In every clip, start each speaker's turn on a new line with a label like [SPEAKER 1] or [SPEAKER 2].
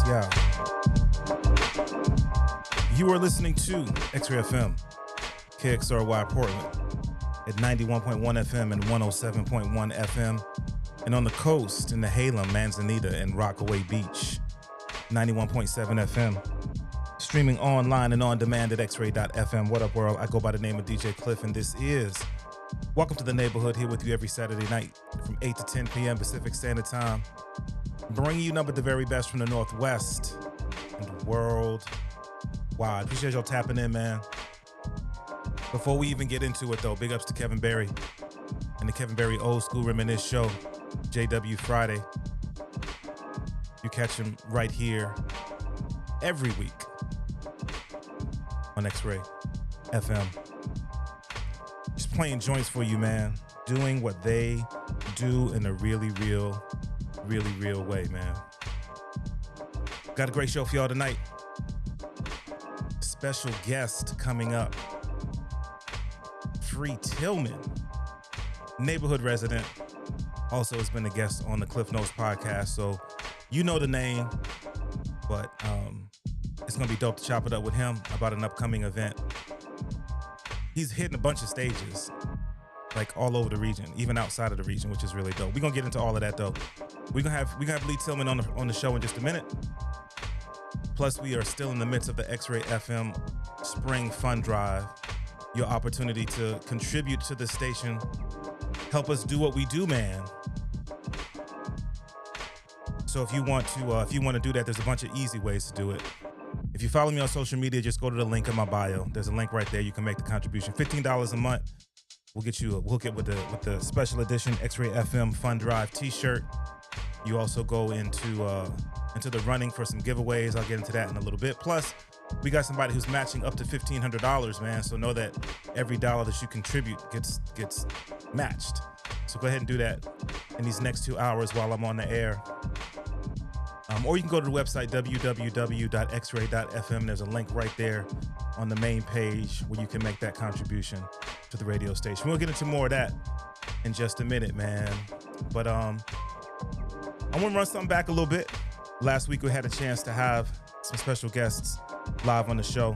[SPEAKER 1] Yeah. You are listening to XRAY FM, KXRY Portland, at 91.1 FM and 107.1 FM, and on the coast in the Halem, Manzanita, and Rockaway Beach, 91.7 FM. Streaming online and on demand at xray.fm. What up, world? I go by the name of DJ Cliff, and this is Welcome to the Neighborhood, here with you every Saturday night from 8 to 10 p.m. Pacific Standard Time. Bringing you number the very best from the Northwest and worldwide. Appreciate y'all tapping in, man. Before we even get into it, though, big ups to Kevin Berry and the Kevin Berry Old School Reminisce Show, JW Friday. You catch him right here every week on XRAY FM. Just playing joints for you, man. Doing what they do in a really real way, man. Got a great show for y'all tonight. Special guest coming up. Lee Tillman, neighborhood resident, also has been a guest on the Cliff Notes podcast, so you know the name, but it's gonna be dope to chop it up with him about an upcoming event. He's hitting a bunch of stages, like all over the region, even outside of the region, which is really dope. We're gonna get into all of that though. We're gonna have Lee Tillman on the show in just a minute. Plus, we are still in the midst of the XRAY FM Spring Fund Drive. Your opportunity to contribute to the station, help us do what we do, man. So if you want to do that, there's a bunch of easy ways to do it. If you follow me on social media, just go to the link in my bio. There's a link right there. You can make the contribution. $15 a month. We'll hook it with the special edition XRAY FM Fund Drive T-shirt. You also go into the running for some giveaways. I'll get into that in a little bit. Plus, we got somebody who's matching up to $1,500, man. So know that every dollar that you contribute gets matched. So go ahead and do that in these next 2 hours while I'm on the air. Or you can go to the website, www.xray.fm. There's a link right there on the main page where you can make that contribution to the radio station. We'll get into more of that in just a minute, man. But I want to run something back a little bit. Last week we had a chance to have some special guests live on the show,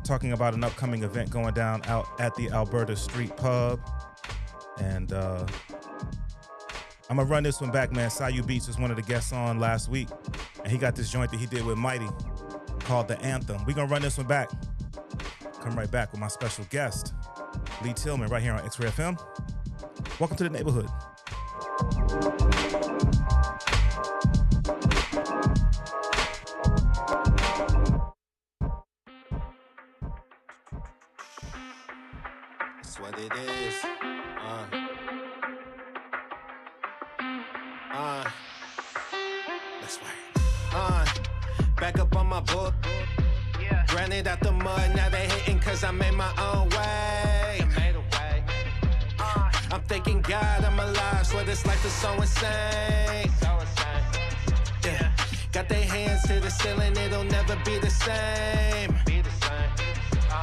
[SPEAKER 1] talking about an upcoming event going down out at the Alberta Street Pub. And I'm gonna run this one back, man. Sayu Beats was one of the guests on last week, and he got this joint that he did with Mighty called The Anthem. We're gonna run this one back. Come right back with my special guest, Lee Tillman, right here on XRAY FM. Welcome to the neighborhood.
[SPEAKER 2] What it is. Let's work. Back up on my book. Yeah. Granted out the mud, now they hating cause I made my own way. I'm thanking God I'm alive, swear this life is so insane. Yeah. Got their hands to the ceiling, it'll never be the same.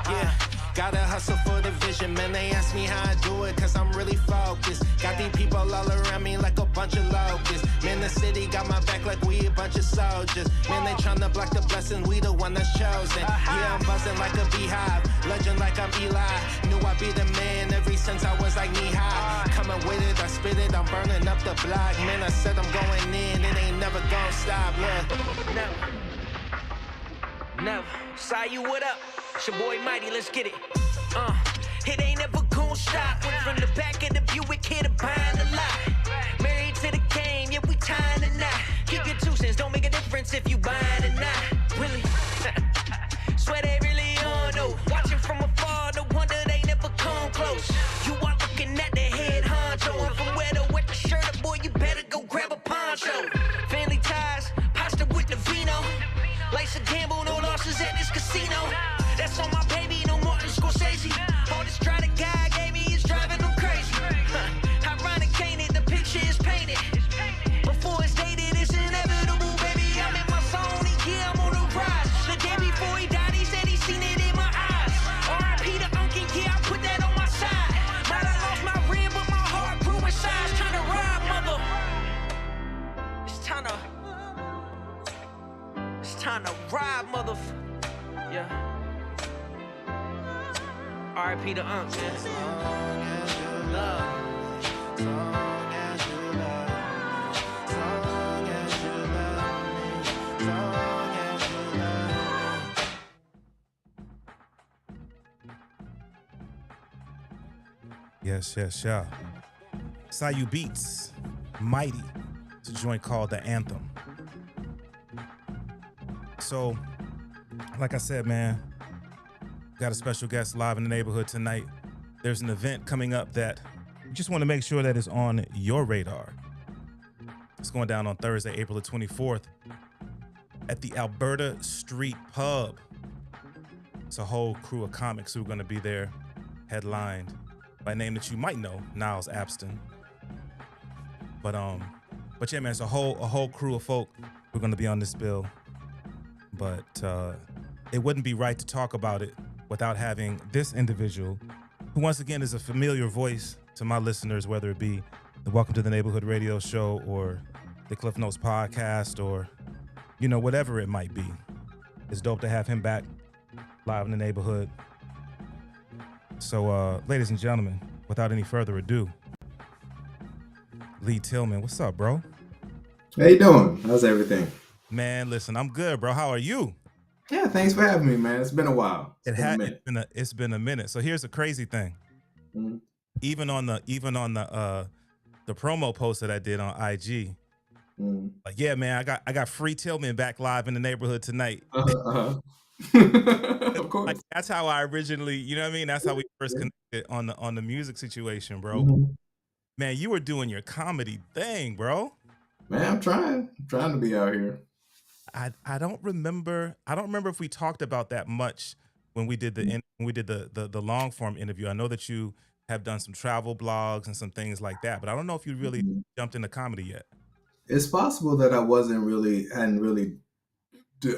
[SPEAKER 2] Yeah. Gotta hustle for the vision, man, they ask me how I do it, cause I'm really focused. Got these people all around me like a bunch of locusts. Man, the city got my back like we a bunch of soldiers. Man, they tryna block the blessing, we the one that's chosen. Yeah, I'm buzzing like a beehive, legend like I'm Eli. Knew I'd be the man ever since I was like knee high. Coming with it, I spit it, I'm burning up the block. Man, I said I'm going in, it ain't never gonna stop, look.
[SPEAKER 3] Never. Sayu, what up? It's your boy Mighty, let's get it. It ain't ever gon' stop. Went from the back of the Buick here to buying a lot. Married to the game, yeah, we tying a knot. Keep your 2 cents, don't make a difference if you buying or not. Really? Swear they really on, though. Watching from afar, no wonder they never come close. You are looking at the head honcho. I'm from where to wet the shirt up, boy, you better go grab a poncho. Family ties, pasta with the vino. Life's a gamble, no losses at this casino. That's on my baby, no Martin Scorsese. All this try the guy gave me is driving them crazy. Ironic, ain't it? The picture is painted. Before it's dated, it's inevitable, baby. I'm in my zone, yeah, I'm on the rise. The day before he died, he said he seen it in my eyes. R.I.P. to Uncle, yeah, I put that on my side. Might have lost my rim, but my heart grew in size. Trying to ride, mother. It's time to time to ride, yeah. R.I.P. to Unc, man.
[SPEAKER 1] Yes. Sayu Beats, Mighty. It's a joint called The Anthem. So, like I said, man, got a special guest live in the neighborhood tonight. There's an event coming up that we just want to make sure that is on your radar. It's going down on Thursday, April the 24th at the Alberta Street Pub. It's a whole crew of comics who are going to be there, headlined by a name that you might know, Niles Abston. But yeah, man, it's a whole crew of folk who are going to be on this bill. But it wouldn't be right to talk about it without having this individual, who once again is a familiar voice to my listeners, whether it be the Welcome to the Neighborhood radio show or the Cliff Notes podcast or, you know, whatever it might be. It's dope to have him back live in the neighborhood. So, ladies and gentlemen, without any further ado, Lee Tillman, what's up, bro?
[SPEAKER 4] How you doing? How's everything?
[SPEAKER 1] Man, listen, I'm good, bro. How are you?
[SPEAKER 4] Yeah, thanks for having me, man. It's been a while.
[SPEAKER 1] It's been a minute. So here's the crazy thing.
[SPEAKER 4] Mm-hmm.
[SPEAKER 1] Even on the promo post that I did on IG, like, yeah, man, I got Free Tillman back live in the neighborhood tonight.
[SPEAKER 4] Of course.
[SPEAKER 1] Like, that's how I originally, you know what I mean? That's how we first connected on the music situation, bro.
[SPEAKER 4] Mm-hmm.
[SPEAKER 1] Man, you were doing your comedy thing, bro.
[SPEAKER 4] Man, I'm trying to be out here.
[SPEAKER 1] I don't remember if we talked about that much when we did the long form interview. I know that you have done some travel blogs and some things like that, but I don't know if you really jumped into comedy yet.
[SPEAKER 4] It's possible that I hadn't really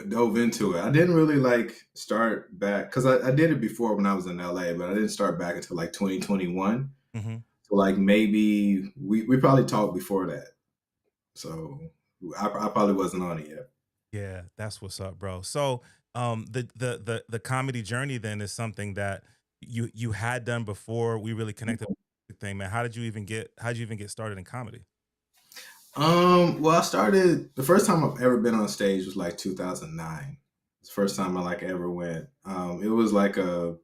[SPEAKER 4] dove into it. I didn't really start back because I did it before when I was in LA, but I didn't start back until 2021. Mm-hmm. So maybe we probably talked before that. So I probably wasn't on it yet.
[SPEAKER 1] Yeah, that's what's up, bro. So the comedy journey then is something that you had done before we really connected with the thing, man. How'd you even get started in comedy?
[SPEAKER 4] Well, I started, the first time I've ever been on stage was 2009. It's the first time I ever went. It was a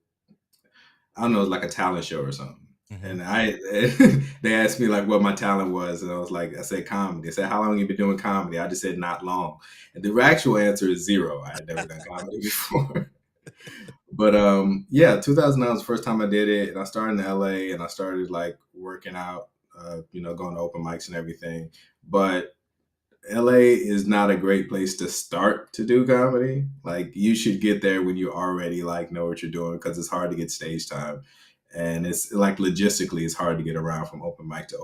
[SPEAKER 4] talent show or something. Mm-hmm. And they asked me what my talent was, and I said comedy. They said, how long you been doing comedy? I just said not long. And the actual answer is 0. I had never done comedy before. But 2009 was the first time I did it, and I started in LA, and I started working out, going to open mics and everything. But LA is not a great place to start to do comedy. You should get there when you already know what you're doing, because it's hard to get stage time. And it's logistically, it's hard to get around from open mic to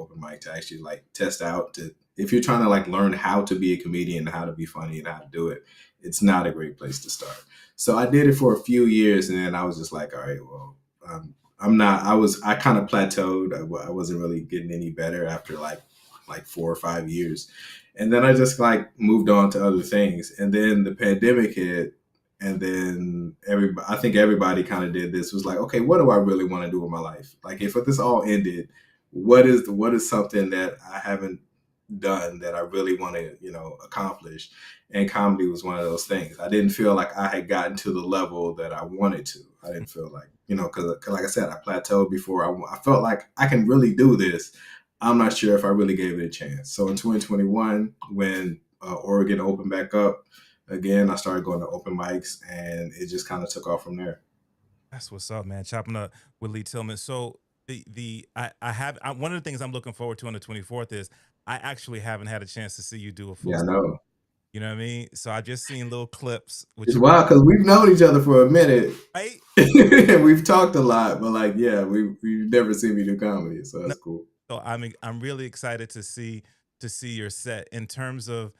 [SPEAKER 4] actually test out if you're trying to like learn how to be a comedian, how to be funny and how to do it, it's not a great place to start. So I did it for a few years and then I was just like, all right, well, I kind of plateaued. I wasn't really getting any better after like 4 or 5 years. And then I just like moved on to other things. And then the pandemic hit. And then I think everybody kind of did this, was like, okay, what do I really want to do with my life? Like if this all ended, what is something that I haven't done that I really want to, accomplish? And comedy was one of those things. I didn't feel like I had gotten to the level that I wanted to. I didn't feel like, because like I said, I plateaued before. I felt like I can really do this. I'm not sure if I really gave it a chance. So in 2021, when Oregon opened back up, again, I started going to open mics and it just kind of took off from there.
[SPEAKER 1] That's what's up, man. Chopping up with Lee Tillman. So one of the things I'm looking forward to on the 24th is I actually haven't had a chance to see you do a full.
[SPEAKER 4] Yeah, I know.
[SPEAKER 1] You know what I mean? So I've just seen little clips.
[SPEAKER 4] It's wild because we've known each other for a minute.
[SPEAKER 1] Right?
[SPEAKER 4] We've talked a lot, but we've never seen me do comedy. So that's cool.
[SPEAKER 1] So I'm really excited to see your set in terms of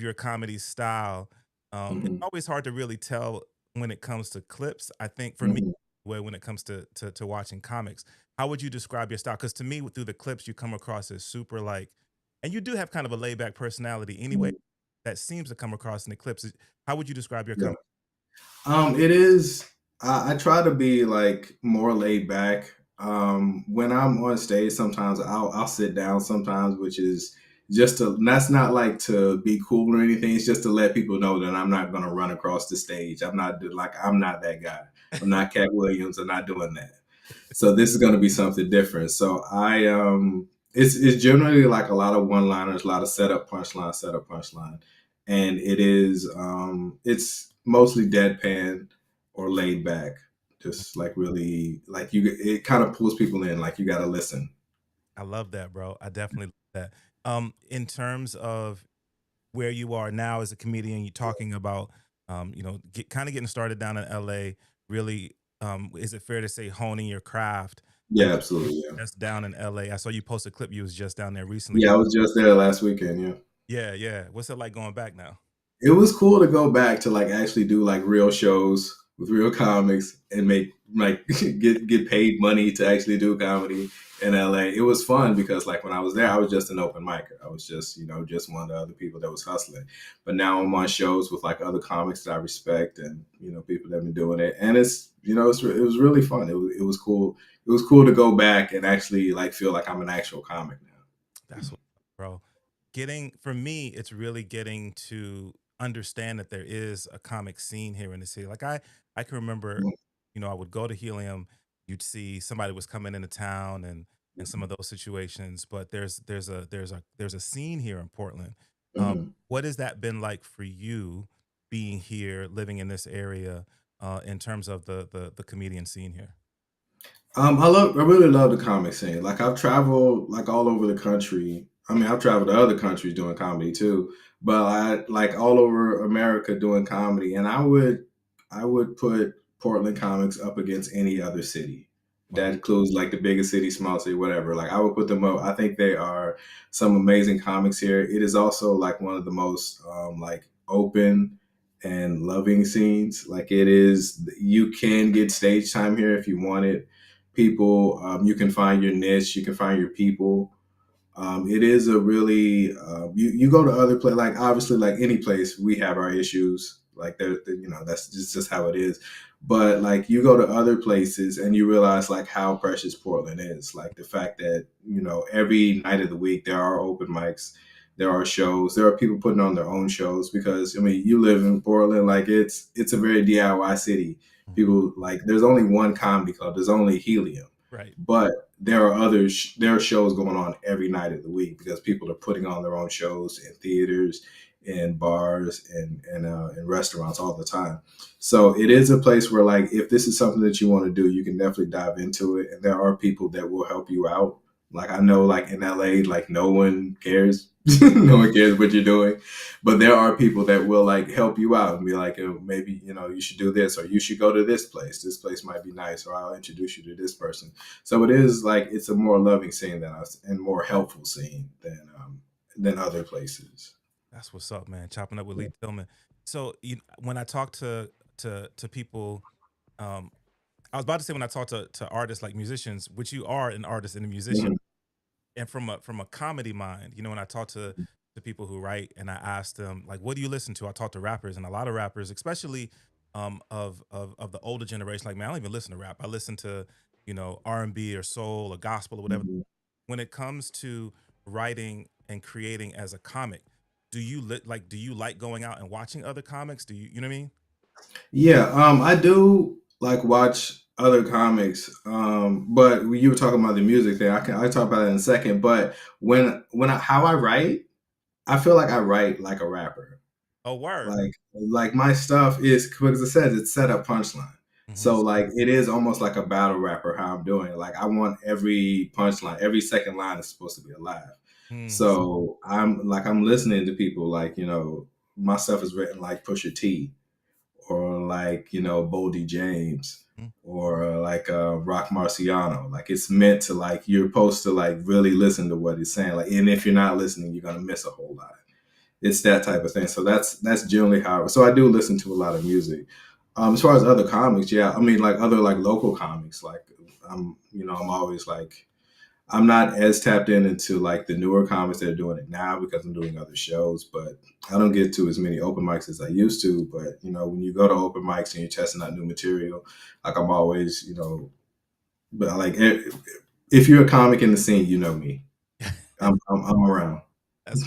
[SPEAKER 1] your comedy style. It's always hard to really tell when it comes to clips. I think for me, when it comes to watching comics, how would you describe your style? Because to me, through the clips, you come across as super and you do have kind of a laid back personality anyway. that seems to come across in the clips. How would you describe your
[SPEAKER 4] Yeah.
[SPEAKER 1] comedy?
[SPEAKER 4] It is. I try to be like more laid back. When I'm on stage, sometimes I'll sit down sometimes, which is just to, that's not like to be cool or anything. It's just to let people know that I'm not going to run across the stage. I'm not that guy. I'm not Cat Williams. I'm not doing that. So this is going to be something different. So it's generally like a lot of one-liners, a lot of setup, punchline, and it's mostly deadpan or laid back, just like really like it kind of pulls people in, like you got to listen.
[SPEAKER 1] I love that, bro. I definitely love that. In terms of where you are now as a comedian, you're talking about, kind of getting started down in LA. Really, is it fair to say honing your craft?
[SPEAKER 4] Yeah, absolutely. Yeah.
[SPEAKER 1] That's down in LA. I saw you post a clip. You was just down there recently.
[SPEAKER 4] Yeah, I was just there last weekend. Yeah.
[SPEAKER 1] Yeah, yeah. What's it like going back now?
[SPEAKER 4] It was cool to go back to like actually do like real shows with real comics and make like get paid money to actually do comedy in LA. It was fun because like when I was there, I was just an open micer. I was just, just one of the other people that was hustling. But now I'm on shows with like other comics that I respect and, people that have been doing it. And it's, it was really fun. It was cool. It was cool to go back and actually like feel like I'm an actual comic now.
[SPEAKER 1] That's what, bro. For me, it's really getting to understand that there is a comic scene here in the city. Like I can remember, I would go to Helium, you'd see somebody was coming into town and some of those situations, but there's a scene here in Portland. What has that been like for you being here, living in this area, in terms of the comedian scene here?
[SPEAKER 4] I really love the comic scene. Like I've traveled like all over the country. I mean, I've traveled to other countries doing comedy too, but I like all over America doing comedy. And I would put Portland comics up against any other city. That includes like the biggest city, small city, whatever. Like I would put them up. I think they are some amazing comics here. It is also like one of the most like open and loving scenes. Like it is, you can get stage time here if you want it. People, you can find your niche, you can find your people. It is a really you go to other places, like obviously like any place we have our issues, like that's just how it is, but like you go to other places and you realize like how precious Portland is, like the fact that every night of the week there are open mics, there are shows, there are people putting on their own shows, because I mean you live in Portland, like it's a very DIY city. People like there's only one comedy club, there's only Helium,
[SPEAKER 1] right?
[SPEAKER 4] But there are there are shows going on every night of the week because people are putting on their own shows in theaters, in bars, and in restaurants all the time. So it is a place where like if this is something that you want to do, you can definitely dive into it, and there are people that will help you out. Like I know like in LA, like no one cares. No one cares what you're doing, but there are people that will like help you out and be like, maybe, you should do this, or you should go to this place. This place might be nice, or I'll introduce you to this person. So it is like, it's a more loving scene and more helpful scene than other places.
[SPEAKER 1] That's what's up, man. Chopping up with Lee Tillman. So when I talk to people, I was about to say when I talk to artists like musicians, which you are an artist and a musician, and from a comedy mind, when I talk to the people who write and I ask them like, what do you listen to? I talk to rappers, and a lot of rappers, especially of the older generation, like, man, I don't even listen to rap. I listen to R&B or soul or gospel or whatever. When it comes to writing and creating as a comic, do you like going out and watching other comics? Do you know what I mean?
[SPEAKER 4] Yeah, I do like watch other comics, but you were talking about the music thing. I talk about that in a second. But how I write, I feel like I write like a rapper.
[SPEAKER 1] Oh, word!
[SPEAKER 4] Like my stuff is, because it says it's set up punchline. So like it is almost like a battle rapper how I'm doing it. Like I want every punchline, every second line is supposed to be a laugh. So I'm listening to people like, my stuff is written like Pusha T, or like, Boldy James, or like Rock Marciano. Like it's meant to like, you're supposed to like really listen to what he's saying. Like, and if you're not listening, you're gonna miss a whole lot. It's that type of thing. So that's generally how. So I do listen to a lot of music. As far as other comics, yeah, I mean like other like local comics, like I'm always like, I'm not as tapped into like the newer comics that are doing it now because I'm doing other shows, but I don't get to as many open mics as I used to. But when you go to open mics and you're testing out new material, like I'm always, but like if you're a comic in the scene, you know me. I'm around.
[SPEAKER 1] That's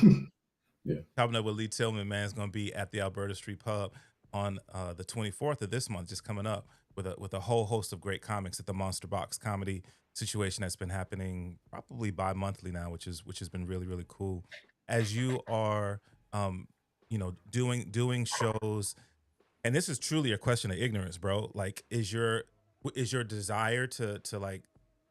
[SPEAKER 4] Yeah.
[SPEAKER 1] Coming up with Lee Tillman, man, is going to be at the Alberta Street Pub on the 24th of this month, just coming up with a whole host of great comics at the MonsterBox Comedy situation that's been happening probably bi-monthly now, which has been really, really cool. As you are, doing shows, and this is truly a question of ignorance, bro. Like, is your desire to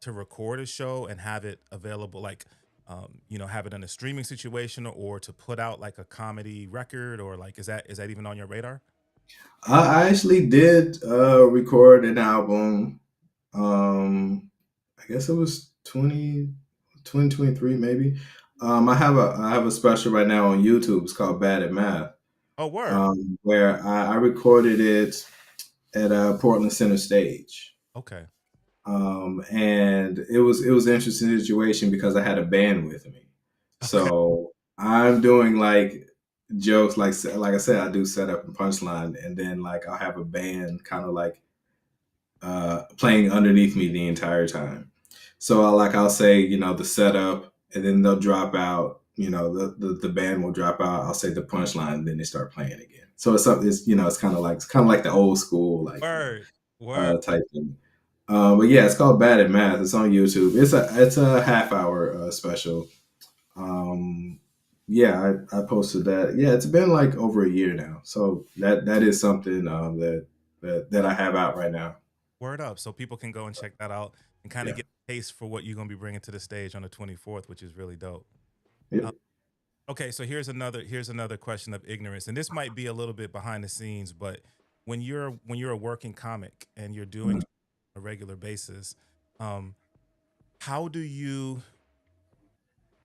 [SPEAKER 1] record a show and have it available, like, have it in a streaming situation, or to put out like a comedy record, or like, is that even on your radar?
[SPEAKER 4] I actually did record an album. I guess it was 2023 maybe. I have a special right now on YouTube. It's called Bad at Math.
[SPEAKER 1] Oh, word.
[SPEAKER 4] Where I recorded it at Portland Center Stage.
[SPEAKER 1] Okay.
[SPEAKER 4] And it was an interesting situation because I had a band with me. So I'm doing like jokes, like I said, I do setup and punchline, and then like I'll have a band kind of like playing underneath me the entire time. So I'll say, the setup, and then they'll drop out, the band will drop out. I'll say the punchline, and then they start playing again. So it's kind of like the old school, like
[SPEAKER 1] word.
[SPEAKER 4] type thing. But yeah, it's called Bad at Math. It's on YouTube. It's a half-hour special. Yeah, I posted that. Yeah, it's been like over a year now. So that is something that I have out right now.
[SPEAKER 1] Word up. So people can go and check that out and kind of get a taste for what you're going to be bringing to the stage on the 24th, which is really dope.
[SPEAKER 4] Yeah.
[SPEAKER 1] Okay, so here's another question of ignorance, and this might be a little bit behind the scenes, but when you're a working comic and you're doing on a regular basis, how do you?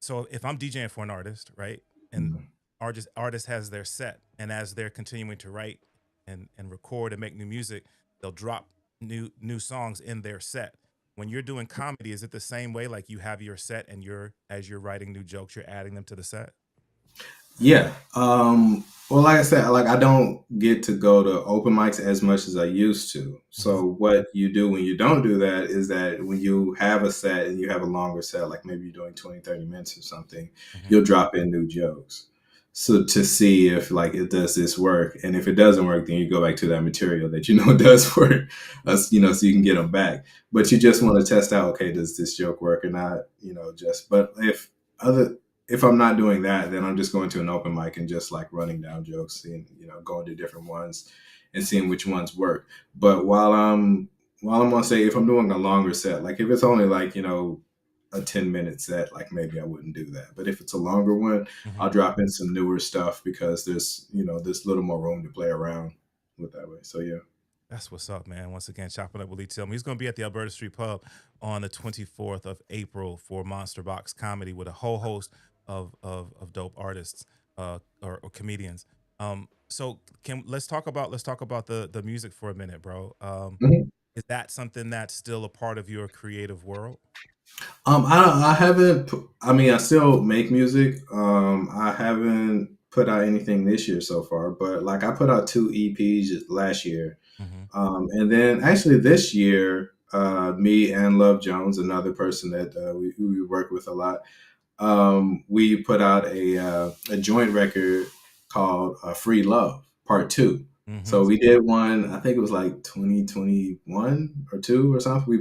[SPEAKER 1] So if I'm DJing for an artist, right, and artist has their set, and as they're continuing to write and record and make new music, they'll drop new songs in their set. When you're doing comedy, is it the same way? Like, you have your set, and as you're writing new jokes, you're adding them to the set?
[SPEAKER 4] Yeah. Well, like I said, like I don't get to go to open mics as much as I used to. So what you do when you don't do that is that when you have a set and you have a longer set, like maybe you're doing 20, 30 minutes or something, you'll drop in new jokes. So to see if like does this work, and if it doesn't work, then you go back to that material that does work, so you can get them back. But you just want to test out, okay, does this joke work or not? But if I'm not doing that, then I'm just going to an open mic and just like running down jokes and going to different ones and seeing which ones work. But while I'm on, say, if I'm doing a longer set, like if it's only like a 10-minute set, like maybe I wouldn't do that. But if it's a longer one, I'll drop in some newer stuff because there's there's a little more room to play around with that way. So yeah.
[SPEAKER 1] That's what's up, man. Once again, chopping up with Lee Tillman. He's going to be at the Alberta Street Pub on the 24th of April for MonsterBox Comedy with a whole host of dope artists or comedians. So let's talk about the music for a minute, bro. Is that something that's still a part of your creative world?
[SPEAKER 4] I haven't. I mean, I still make music. I haven't put out anything this year so far, but like I put out 2 EPs last year, and then actually this year, me and Love Jones, another person that we work with a lot, we put out a joint record called "Free Love" Part 2. So we did one, I think it was like 2021 or 2 or something. We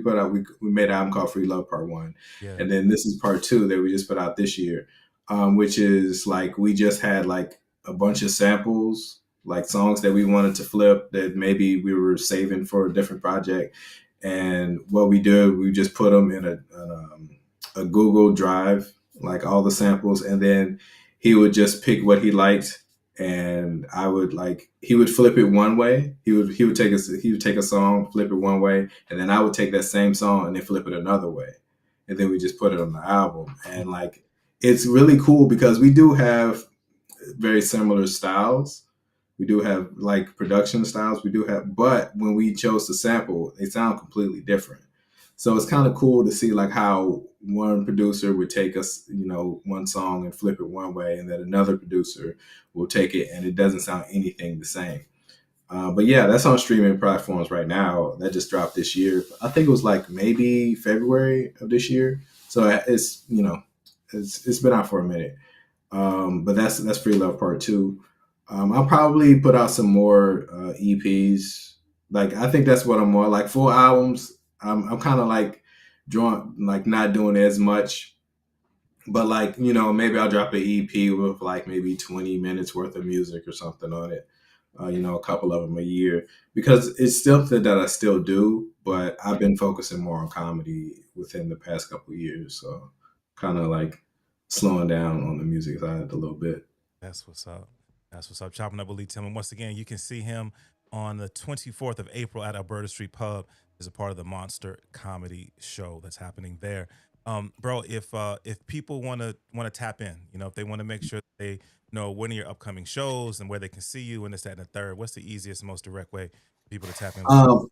[SPEAKER 4] made an album called Free Love Part 1. Yeah. And then this is Part 2 that we just put out this year, which is like we just had like a bunch of samples, like songs that we wanted to flip that maybe we were saving for a different project. And what we did, we just put them in a Google Drive, like all the samples, and then he would just pick what he liked. And he would flip it one way. He would take a song, flip it one way, and then I would take that same song and then flip it another way. And then we just put it on the album. And like, it's really cool because we do have very similar styles. We do have like production styles. But when we chose to sample, they sound completely different. So it's kind of cool to see like how one producer would take us, one song and flip it one way, and then another producer will take it and it doesn't sound anything the same. But yeah, that's on streaming platforms right now. That just dropped this year. I think it was like maybe February of this year. So it's, it's been out for a minute. But that's Free Love Part 2. I'll probably put out some more EPs. Like, I think that's what I'm more like. Full albums, I'm kind of like drawn, like not doing as much. But like, maybe I'll drop an EP with like maybe 20 minutes worth of music or something on it. A couple of them a year, because it's something that I still do, but I've been focusing more on comedy within the past couple of years. So kind of like slowing down on the music side a little bit.
[SPEAKER 1] That's what's up. That's what's up. Chopping up with Lee Tillman. Once again, you can see him on the 24th of April at Alberta Street Pub as a part of the Monster Comedy show that's happening there. Bro, if people want to tap in, if they want to make sure that they know when are your upcoming shows and where they can see you and this, that, and the third, what's the easiest, most direct way for people to tap in?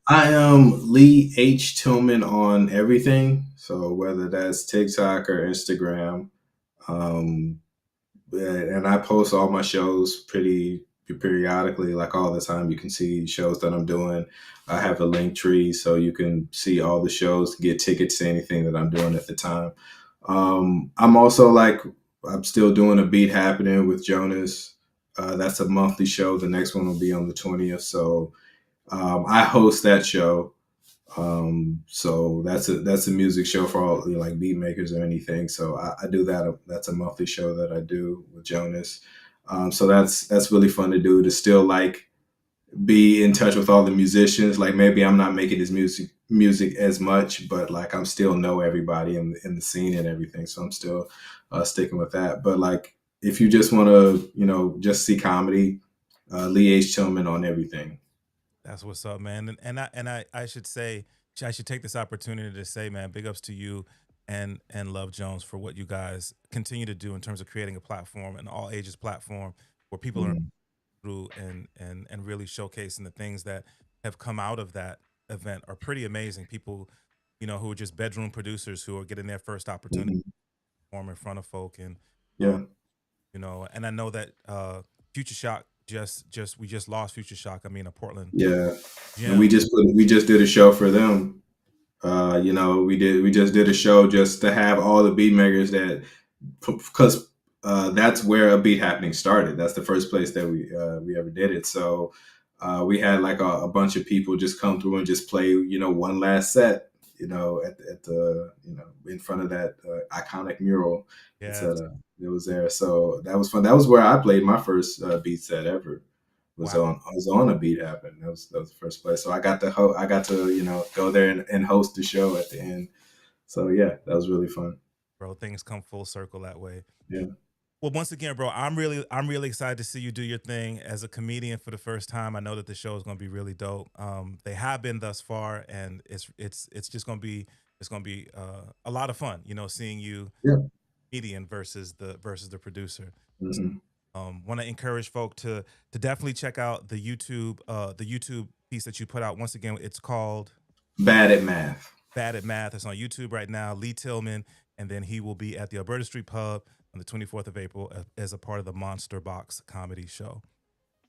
[SPEAKER 4] I am Lee H Tillman on everything. So whether that's TikTok or Instagram, and I post all my shows pretty periodically, like all the time. You can see shows that I'm doing. I have a link tree, so you can see all the shows, get tickets to anything that I'm doing at the time. I'm also I'm still doing a Beat Happening with Jonas. That's a monthly show. The next one will be on the 20th. So I host that show. So that's a music show for all like beat makers or anything. So I do that. That's a monthly show that I do with Jonas. So that's really fun to do, to still like be in touch with all the musicians. Like maybe I'm not making his music as much, but like I'm still know everybody in the scene and everything. So I'm still sticking with that. But like if you just want to, just see comedy, Lee H Tillman on everything.
[SPEAKER 1] That's what's up, man. And I should say, I should take this opportunity to say, man, big ups to you and Love Jones for what you guys continue to do in terms of creating a platform, an all ages platform where people are through and really showcasing the things that have come out of that event are pretty amazing. People, who are just bedroom producers who are getting their first opportunity to perform in front of folk, and and I know that Future Shock we just lost Future Shock. I mean, a Portland.
[SPEAKER 4] Yeah. And we just did a show for them. We just did a show just to have all the beat makers because that's where a Beat Happening started. That's the first place that we ever did it. So we had like a bunch of people just come through and just play, one last set, at the, in front of that iconic mural.
[SPEAKER 1] Yeah.
[SPEAKER 4] It was there. So that was fun. That was where I played my first beat set ever. I was on a Beat Happening. That was the first place. So I got to go there and host the show at the end. So yeah, that was really fun.
[SPEAKER 1] Bro, things come full circle that way.
[SPEAKER 4] Yeah.
[SPEAKER 1] Well, once again, bro, I'm really excited to see you do your thing as a comedian for the first time. I know that the show is going to be really dope. They have been thus far, and it's just going to be a lot of fun. Seeing you comedian versus the producer.
[SPEAKER 4] Mm-hmm.
[SPEAKER 1] Want to encourage folk to definitely check out the YouTube piece that you put out. Once again, it's called
[SPEAKER 4] Bad at Math.
[SPEAKER 1] Bad at Math. It's on YouTube right now. Lee Tillman, and then he will be at the Alberta Street Pub on the 24th of April as a part of the MonsterBox Comedy show.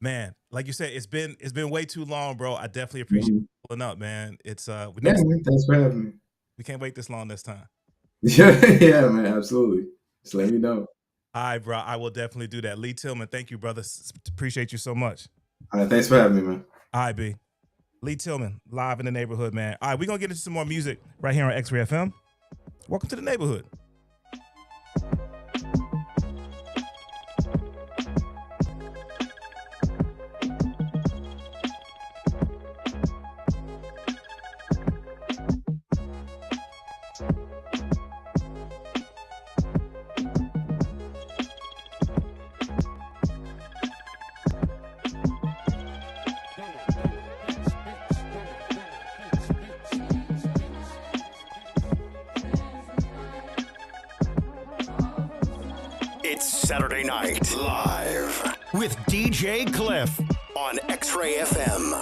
[SPEAKER 1] Man, like you said, it's been way too long, bro. I definitely appreciate you pulling up, man. It's
[SPEAKER 4] man, thanks for having me.
[SPEAKER 1] We can't wait this long this time.
[SPEAKER 4] Yeah, man, absolutely. Just let me know.
[SPEAKER 1] All right, bro. I will definitely do that. Lee Tillman, thank you, brother. Appreciate you so much.
[SPEAKER 4] All right, thanks for having me, man.
[SPEAKER 1] All right, B. Lee Tillman, live in the neighborhood, man. All right, we're going to get into some more music right here on XRAY FM. Welcome to the neighborhood.
[SPEAKER 5] It's Saturday Night Live with DJ Cliff on XRAY FM.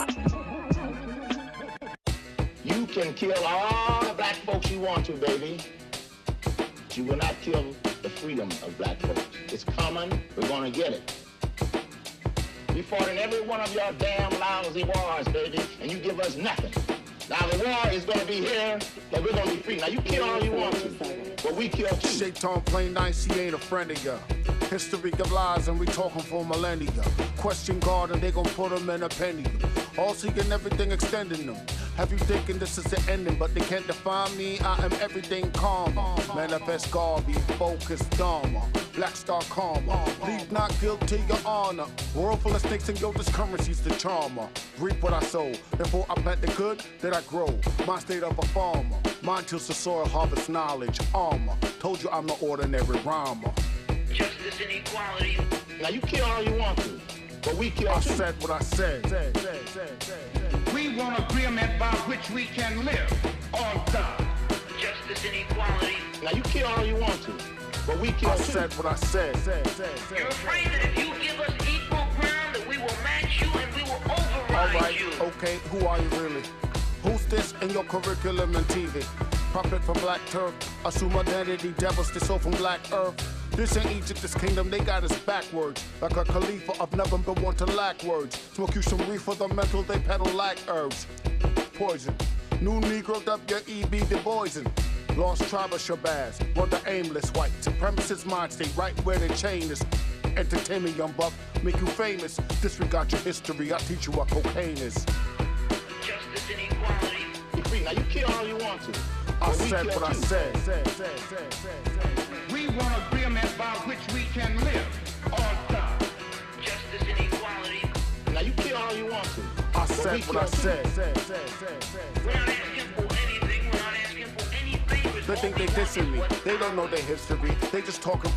[SPEAKER 6] You can kill all the black folks you want to, baby. You will not kill the freedom of black folks. It's coming. We're going to get it. We fought in every one of your damn lousy wars, baby, and you give us nothing. Now the war is going to be here, but we're going to be free. Now you kill all you want to, but we kill too.
[SPEAKER 7] Shaitan plain nice, he ain't a friend of ya. History of lies and we talking for millennia. Question God and they gon' put him in a penny. All seeking everything extending them. Have you thinking this is the ending, but they can't define me? I am everything calm. Manifest God, be focused, Dharma. Black star karma. Leave not guilt to your honor. World full of snakes and yo, this currency's the charmer. Reap what I sow. Before I plant the good, that I grow. My state of a farmer. Mine tills the soil, harvest knowledge, armor. Told you I'm the ordinary rhymer.
[SPEAKER 3] Justice and equality.
[SPEAKER 6] Now you kill all you want to, but we kill too.
[SPEAKER 7] I said what I said.
[SPEAKER 8] We want agreement by which we can live on top.
[SPEAKER 3] Justice and equality.
[SPEAKER 6] Now you kill all you want to, but we kill
[SPEAKER 7] I
[SPEAKER 6] too.
[SPEAKER 7] said what I said.
[SPEAKER 3] You're afraid that if you give us equal ground, that we will match you and we will override
[SPEAKER 7] All right,
[SPEAKER 3] you.
[SPEAKER 7] okay, who are you really? Who's this in your curriculum and TV? Prophet from black turf, assume identity, devils they soul from black earth. This ain't Egypt, this kingdom, they got us backwards. Like a Khalifa of never been one to lack words. Smoke you some reefer, the mental, they peddle like herbs. Poison, new Negro, W.E.B. Du Boisin. Lost tribe of Shabazz, run the aimless white supremacist mind state right where the chain is. Entertainment, young buck, make you famous. Disregard your history, I'll teach you what cocaine is.
[SPEAKER 3] Justice and equality.
[SPEAKER 6] Be free. Now you kill all you want to.
[SPEAKER 7] I said what I said.
[SPEAKER 8] We want agreement by which we can live on top.
[SPEAKER 3] Justice and equality.
[SPEAKER 6] Now you kill all you want to.
[SPEAKER 7] I said what I said.
[SPEAKER 3] We're not asking for anything. We're not asking for anything.
[SPEAKER 7] They think they dissing me. They don't know their history. They just talking.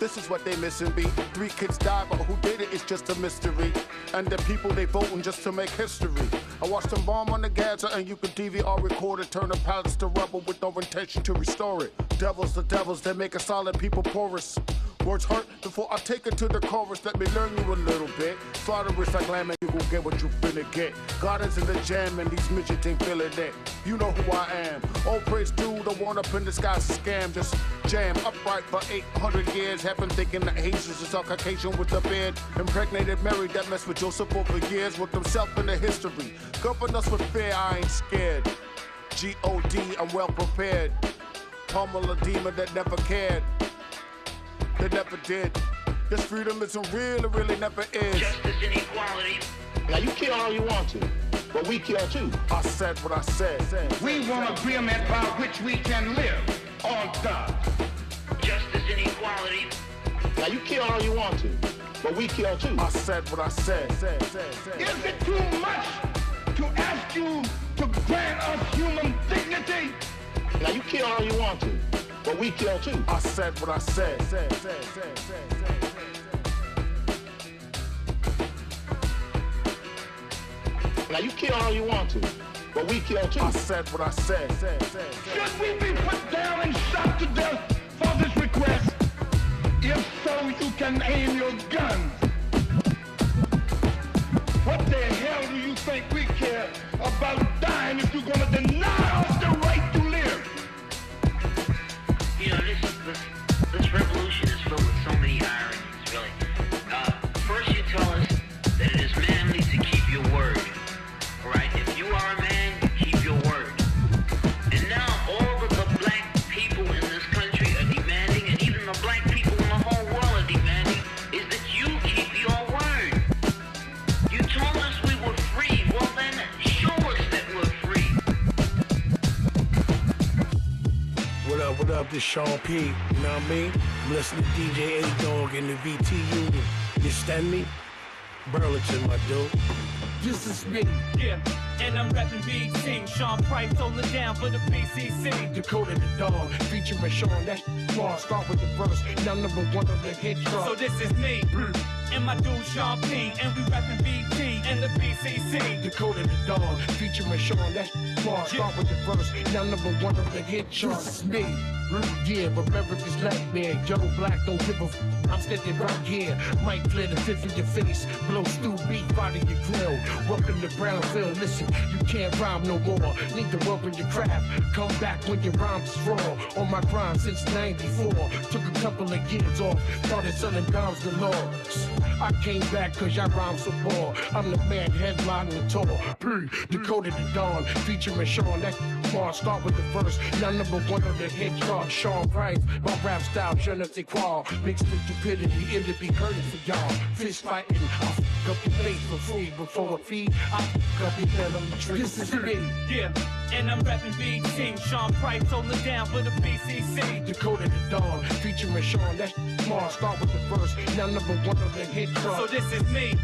[SPEAKER 7] This is what they missing be. 3 kids died, but who did it is just a mystery. And the people they voting just to make history. I watched them bomb on the Gaza and you can DVR record it. Turn the pallets to rubble with no intention to restore it. Devils, the devils, they make a solid people porous. Words hurt before I take it to the chorus. Let me learn you a little bit. Slaughter is like lamb and you gon' get what you finna get. God is in the jam and these midgets ain't feeling it. You know who I am. All praise due, the one up in the sky's a scam. Just jam upright for 800 years. Have been thinking that Jesus is a Caucasian with a beard. Impregnated Mary that messed with Joseph over years. With himself in the history. Govern us with fear, I ain't scared. G.O.D. I'm well prepared. Pummel a demon that never cared. They never did. This freedom isn't real, it really never is.
[SPEAKER 3] Justice and equality.
[SPEAKER 6] Now you kill all you want to, but we kill too.
[SPEAKER 7] I said what I said.
[SPEAKER 8] We want agreement by which we can live on top.
[SPEAKER 3] Justice and equality.
[SPEAKER 6] Now you kill all you want to, but we kill too.
[SPEAKER 7] I said what I said.
[SPEAKER 8] Is it too much to ask you to grant us human dignity?
[SPEAKER 6] Now you kill all you want to, but we kill too.
[SPEAKER 7] I said what I said.
[SPEAKER 6] Now you kill all you want to, but we kill too.
[SPEAKER 7] I said what I said.
[SPEAKER 8] Should we be put down and shot to death for this request? If so, you can aim your guns. What the hell do you think we care about dying if you're gonna deny us the right to live?
[SPEAKER 3] You know, this revolution is filled with so many ironies, really. First you tell us that it is manly to keep your word. All right? If you are a man, keep your word. And now all of the black people in this country are demanding, and even the black people in the whole world are demanding, is that you keep your word. You told us we were free. Well then, show us that we're free.
[SPEAKER 9] What up, this Sean P, you know what I mean? I'm listening to DJ A-Dog in the VT Union. You stand me? Burlington, my dude.
[SPEAKER 10] This is me, yeah, and I'm rapping BT. Sean Price holding down for the PCC.
[SPEAKER 9] Dakota the Dog, featuring Sean, that's smart. Start with the verse, now number 1 on the hit chart.
[SPEAKER 10] So this is me, and my dude Sean P, and we rapping BT and the PCC.
[SPEAKER 9] Dakota the Dog, featuring Sean, that's smart. Start with the verse, now number 1 on the hit chart. This is me, yeah, but America's black man, Joe Black, don't give a I'm standing right here. Might flare the fifth in your face. Blow stew beef out of your grill. Welcome to Brownville. Listen, you can't rhyme no more. Need to work on your craft. Come back when your rhymes is raw. On my grind since 94. Took a couple of years off. Started selling dimes galore. I came back cause y'all rhyme so poor. I'm the man headlining the tour. Dakota the Dawn. Featuring Sean. That smart. Start with the verse. Y'all number one on the hit chart. Sean Price. My rap style, je ne sais quoi. Mixed with stupidity. It'll be curtain for y'all. Fist fighting. I'll f*** up your face for free. Before I feed, I'll f*** up your head on the tree. This is me.
[SPEAKER 10] Yeah, and I'm rapping BT. Sean Price holding down for the BCC.
[SPEAKER 9] Dakota the Dawn. Featuring Sean. That smart. Start with the verse. Y'all number one on the hit chart.
[SPEAKER 10] So this is me.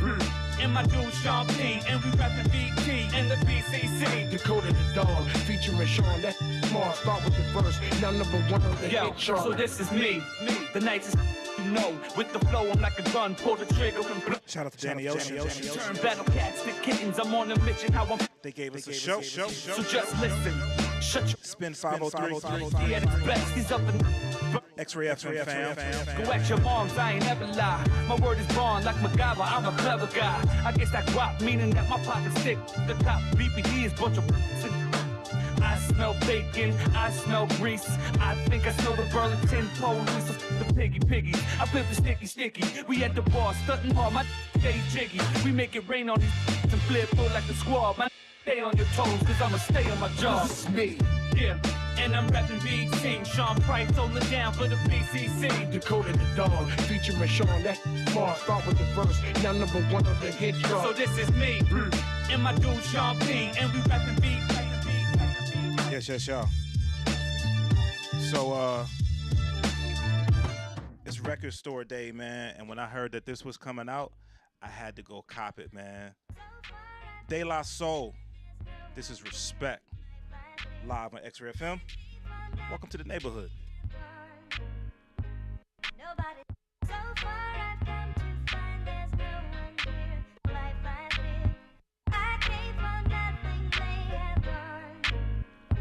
[SPEAKER 10] And my dude Sean P. And we rapping BT and the BCC.
[SPEAKER 9] Dakota the Dawn. Featuring Sean. That smart. Start with the verse. Y'all number one on the hit chart.
[SPEAKER 10] So this is me. The nicest you know. With the flow, I'm like a gun. Pull the trigger and blow.
[SPEAKER 1] Shout out to Danny Ocean.
[SPEAKER 10] Turn battle cats to kittens. I'm on a mission. How I'm.
[SPEAKER 1] They gave us a show.
[SPEAKER 10] So just listen. Shut your.
[SPEAKER 1] Spin 503.
[SPEAKER 10] He at his best. He's up in.
[SPEAKER 1] XRAY FM fam.
[SPEAKER 10] Go at your moms, I ain't never lie. My word is born like MacGyver, I'm a clever guy. I guess that guap meaning that my pockets stick. The top BPD is bunch of. I smell bacon, I smell grease. I think I smell the Burlington police of the piggies. I flip the sticky. We at the bar, stunting hard, my stay jiggy. We make it rain on these and flip full like the squad. My stay on your toes, cause I'ma stay on my job.
[SPEAKER 9] This is me.
[SPEAKER 10] Yeah, and I'm rapping BT. Sean Price holding down for the BCC.
[SPEAKER 9] Dakota the Dawn, featuring Sean. That smart. Start with the verse. Y'all number one on the hit chart.
[SPEAKER 10] So this is me, and my dude Sean P. And we rapping BT.
[SPEAKER 1] Yes, y'all. So, it's record store day, man. And when I heard that this was coming out, I had to go cop it, man. De La Soul. This is Respect. Live on XRAY FM. Welcome to the neighborhood.
[SPEAKER 11] Nobody so far I've come to find there's no one here. Life I live, I came for nothing they have done.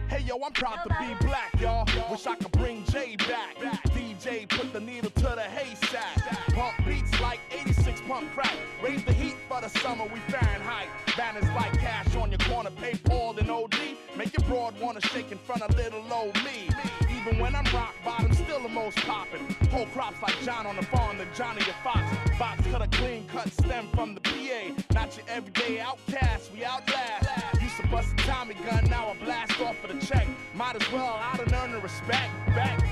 [SPEAKER 12] Hey yo, I'm proud to be black, y'all. Wish I could bring Jay back. DJ put the needle to the haystack. Pump beats like 86 pump crack. Raise the heat for the summer, we Fahrenheit. Banners like cash on your corner, pay Paul and OD. Make your broad wanna shake in front of little old me. Even when I'm rock bottom, still the most poppin'. Whole crops like John on the farm, the Johnny and Fox. Box cut a clean cut stem from the PA. Not your everyday outcast, we outlast. Used to bust a Tommy gun, now I blast off for the check. Might as well out and earn the respect. Back.
[SPEAKER 11] So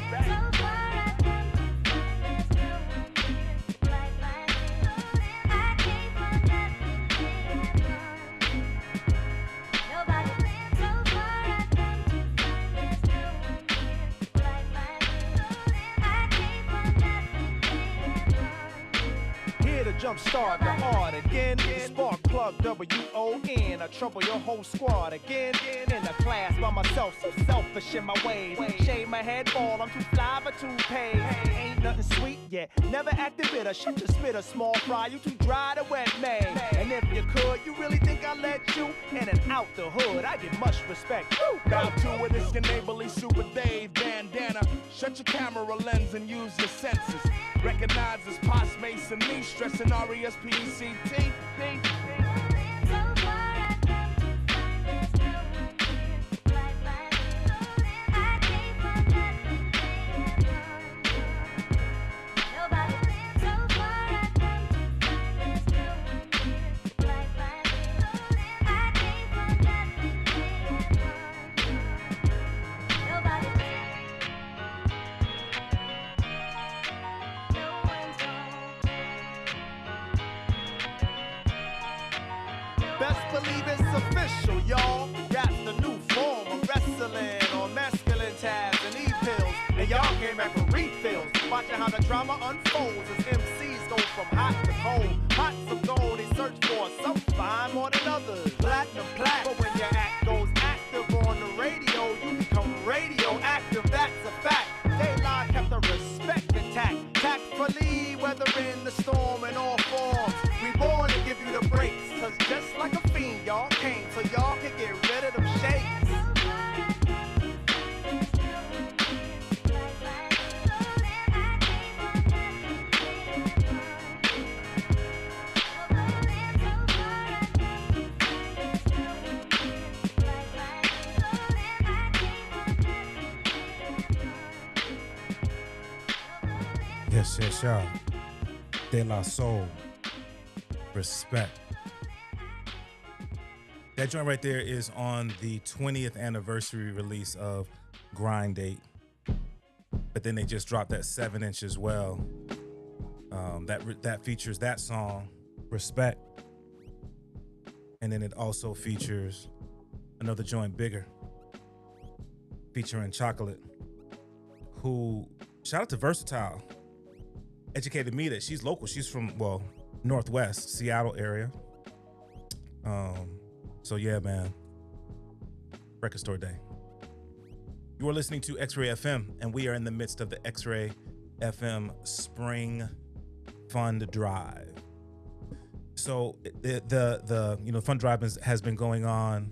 [SPEAKER 11] far I've come to find there's no one here. Life I live, I came for nothing they have done. Nobody. So far I've come to find there's no one here. Life I live, I came for nothing they have done.
[SPEAKER 13] Here to jumpstart the art again. Spark plug WON. I trouble your whole squad again. In a class by myself, so selfish in my ways. Shave my head bald, I'm too fly for toupees. Ain't nothing sweet yet, never acted bitter. Shit to spit a small fry, you too dry to wet me. And if you could, you really think I'd let you in and out the hood? I get much respect.
[SPEAKER 12] Bow to it, it's your neighborly Super Dave bandana. Shut your camera lens and use your senses. Recognize as Pos Mason, me stressing RESPECT.
[SPEAKER 11] So far I've come to find there's no one here. Life I live, I came for nothing they have done. Nobody. So far I've come to find there's no one here. Life I live, I came for nothing they have done. Nobody. No one's
[SPEAKER 13] Best believe it's official, y'all. Rap's the new form of wrestling on masculine tabs and e-pills. And y'all came back for refills. Watching how the drama unfolds as MCs go from hot to cold. Pots of gold they search for, some fine more than others. Platinum plaque, but when your act goes active on the radio, you become radioactive, that's a fact. Daylight kept the respect intact. Tactfully, weathering the storm in all forms. We born to give you the breaks, cause just like a fiend, y'all came, so y'all can get rid of them shakes.
[SPEAKER 1] Yes, yes, y'all. De La Soul. Respect. That joint right there is on the 20th anniversary release of Grind Date. But then they just dropped that 7-inch as well. That features that song, Respect. And then it also features another joint, Bigger, featuring Chocolate, who, shout out to Versatile, educated me that she's local. She's from, well, Northwest, Seattle area. So yeah, man, Record Store Day. You are listening to X-Ray FM, and we are in the midst of the X-Ray FM Spring Fund Drive. So the fund drive has been going on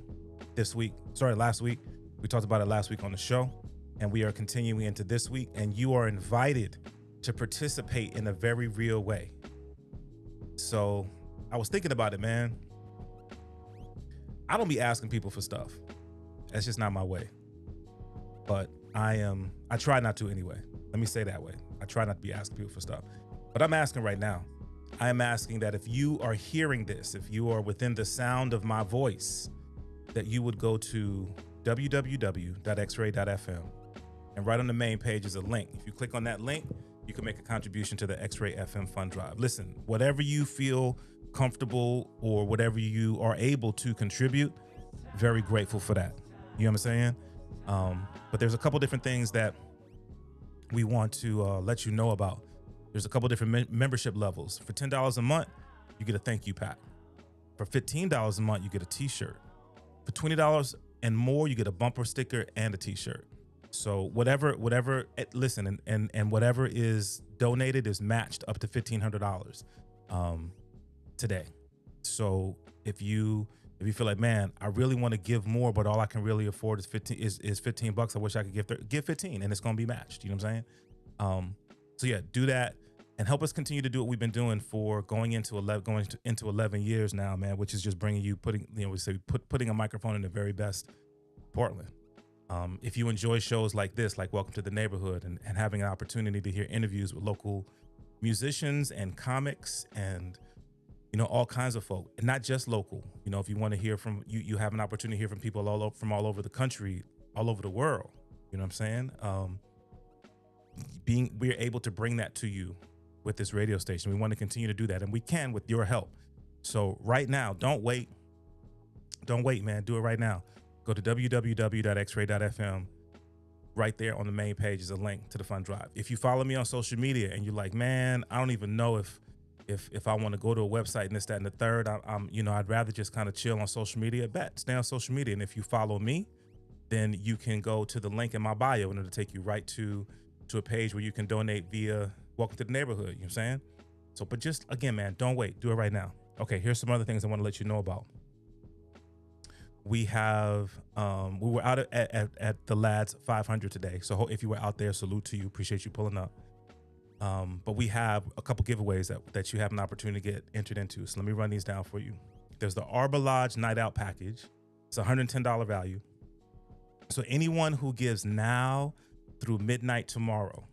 [SPEAKER 1] last week. We talked about it last week on the show, and we are continuing into this week, and you are invited to participate in a very real way. So I was thinking about it, man. I don't be asking people for stuff. That's just not my way. But I try not to anyway. Let me say that way. I try not to be asking people for stuff. But I'm asking right now. I am asking that if you are hearing this, if you are within the sound of my voice, that you would go to www.xray.fm, and right on the main page is a link. If you click on that link, you can make a contribution to the X-Ray FM Fund Drive. Listen, whatever you feel comfortable or whatever you are able to contribute, very grateful for that. You know what I'm saying? But there's a couple different things that we want to let you know about. There's a couple different membership levels. For $10 a month, you get a thank you pack. For $15 a month, you get a t-shirt. For $20 and more, you get a bumper sticker and a t-shirt. So whatever, listen, and whatever is donated is matched up to $1,500 today. So if you feel like, man, I really want to give more, but all I can really afford is $15. I wish I could give 15, and it's gonna be matched. You know what I'm saying? So yeah, do that and help us continue to do what we've been doing for going into 11 years now, man. Which is just putting a microphone in the very best Portland. If you enjoy shows like this, like Welcome to the Neighborhood, and having an opportunity to hear interviews with local musicians and comics and all kinds of folk, and not just local. If you want to hear from you have an opportunity to hear from people all over the country, all over the world. You know what I'm saying? We're able to bring that to you with this radio station. We want to continue to do that, and we can with your help. So right now, don't wait, man. Do it right now. Go to www.xray.fm. Right there on the main page is a link to the fund drive. If you follow me on social media and you're like, man, I don't even know if I want to go to a website and this, that, and the third, I'd rather just kind of chill on social media. Stay on social media. And if you follow me, then you can go to the link in my bio, and it'll take you right to a page where you can donate via Welcome to the Neighborhood. You know what I'm saying? So, but just again, man, don't wait. Do it right now. Okay, here's some other things I want to let you know about. We have, we were out at the Lads 500 today. So if you were out there, salute to you. Appreciate you pulling up. But we have a couple giveaways that you have an opportunity to get entered into. So let me run these down for you. There's the Arbor Lodge Night Out Package. It's $110 value. So anyone who gives now through midnight tomorrow,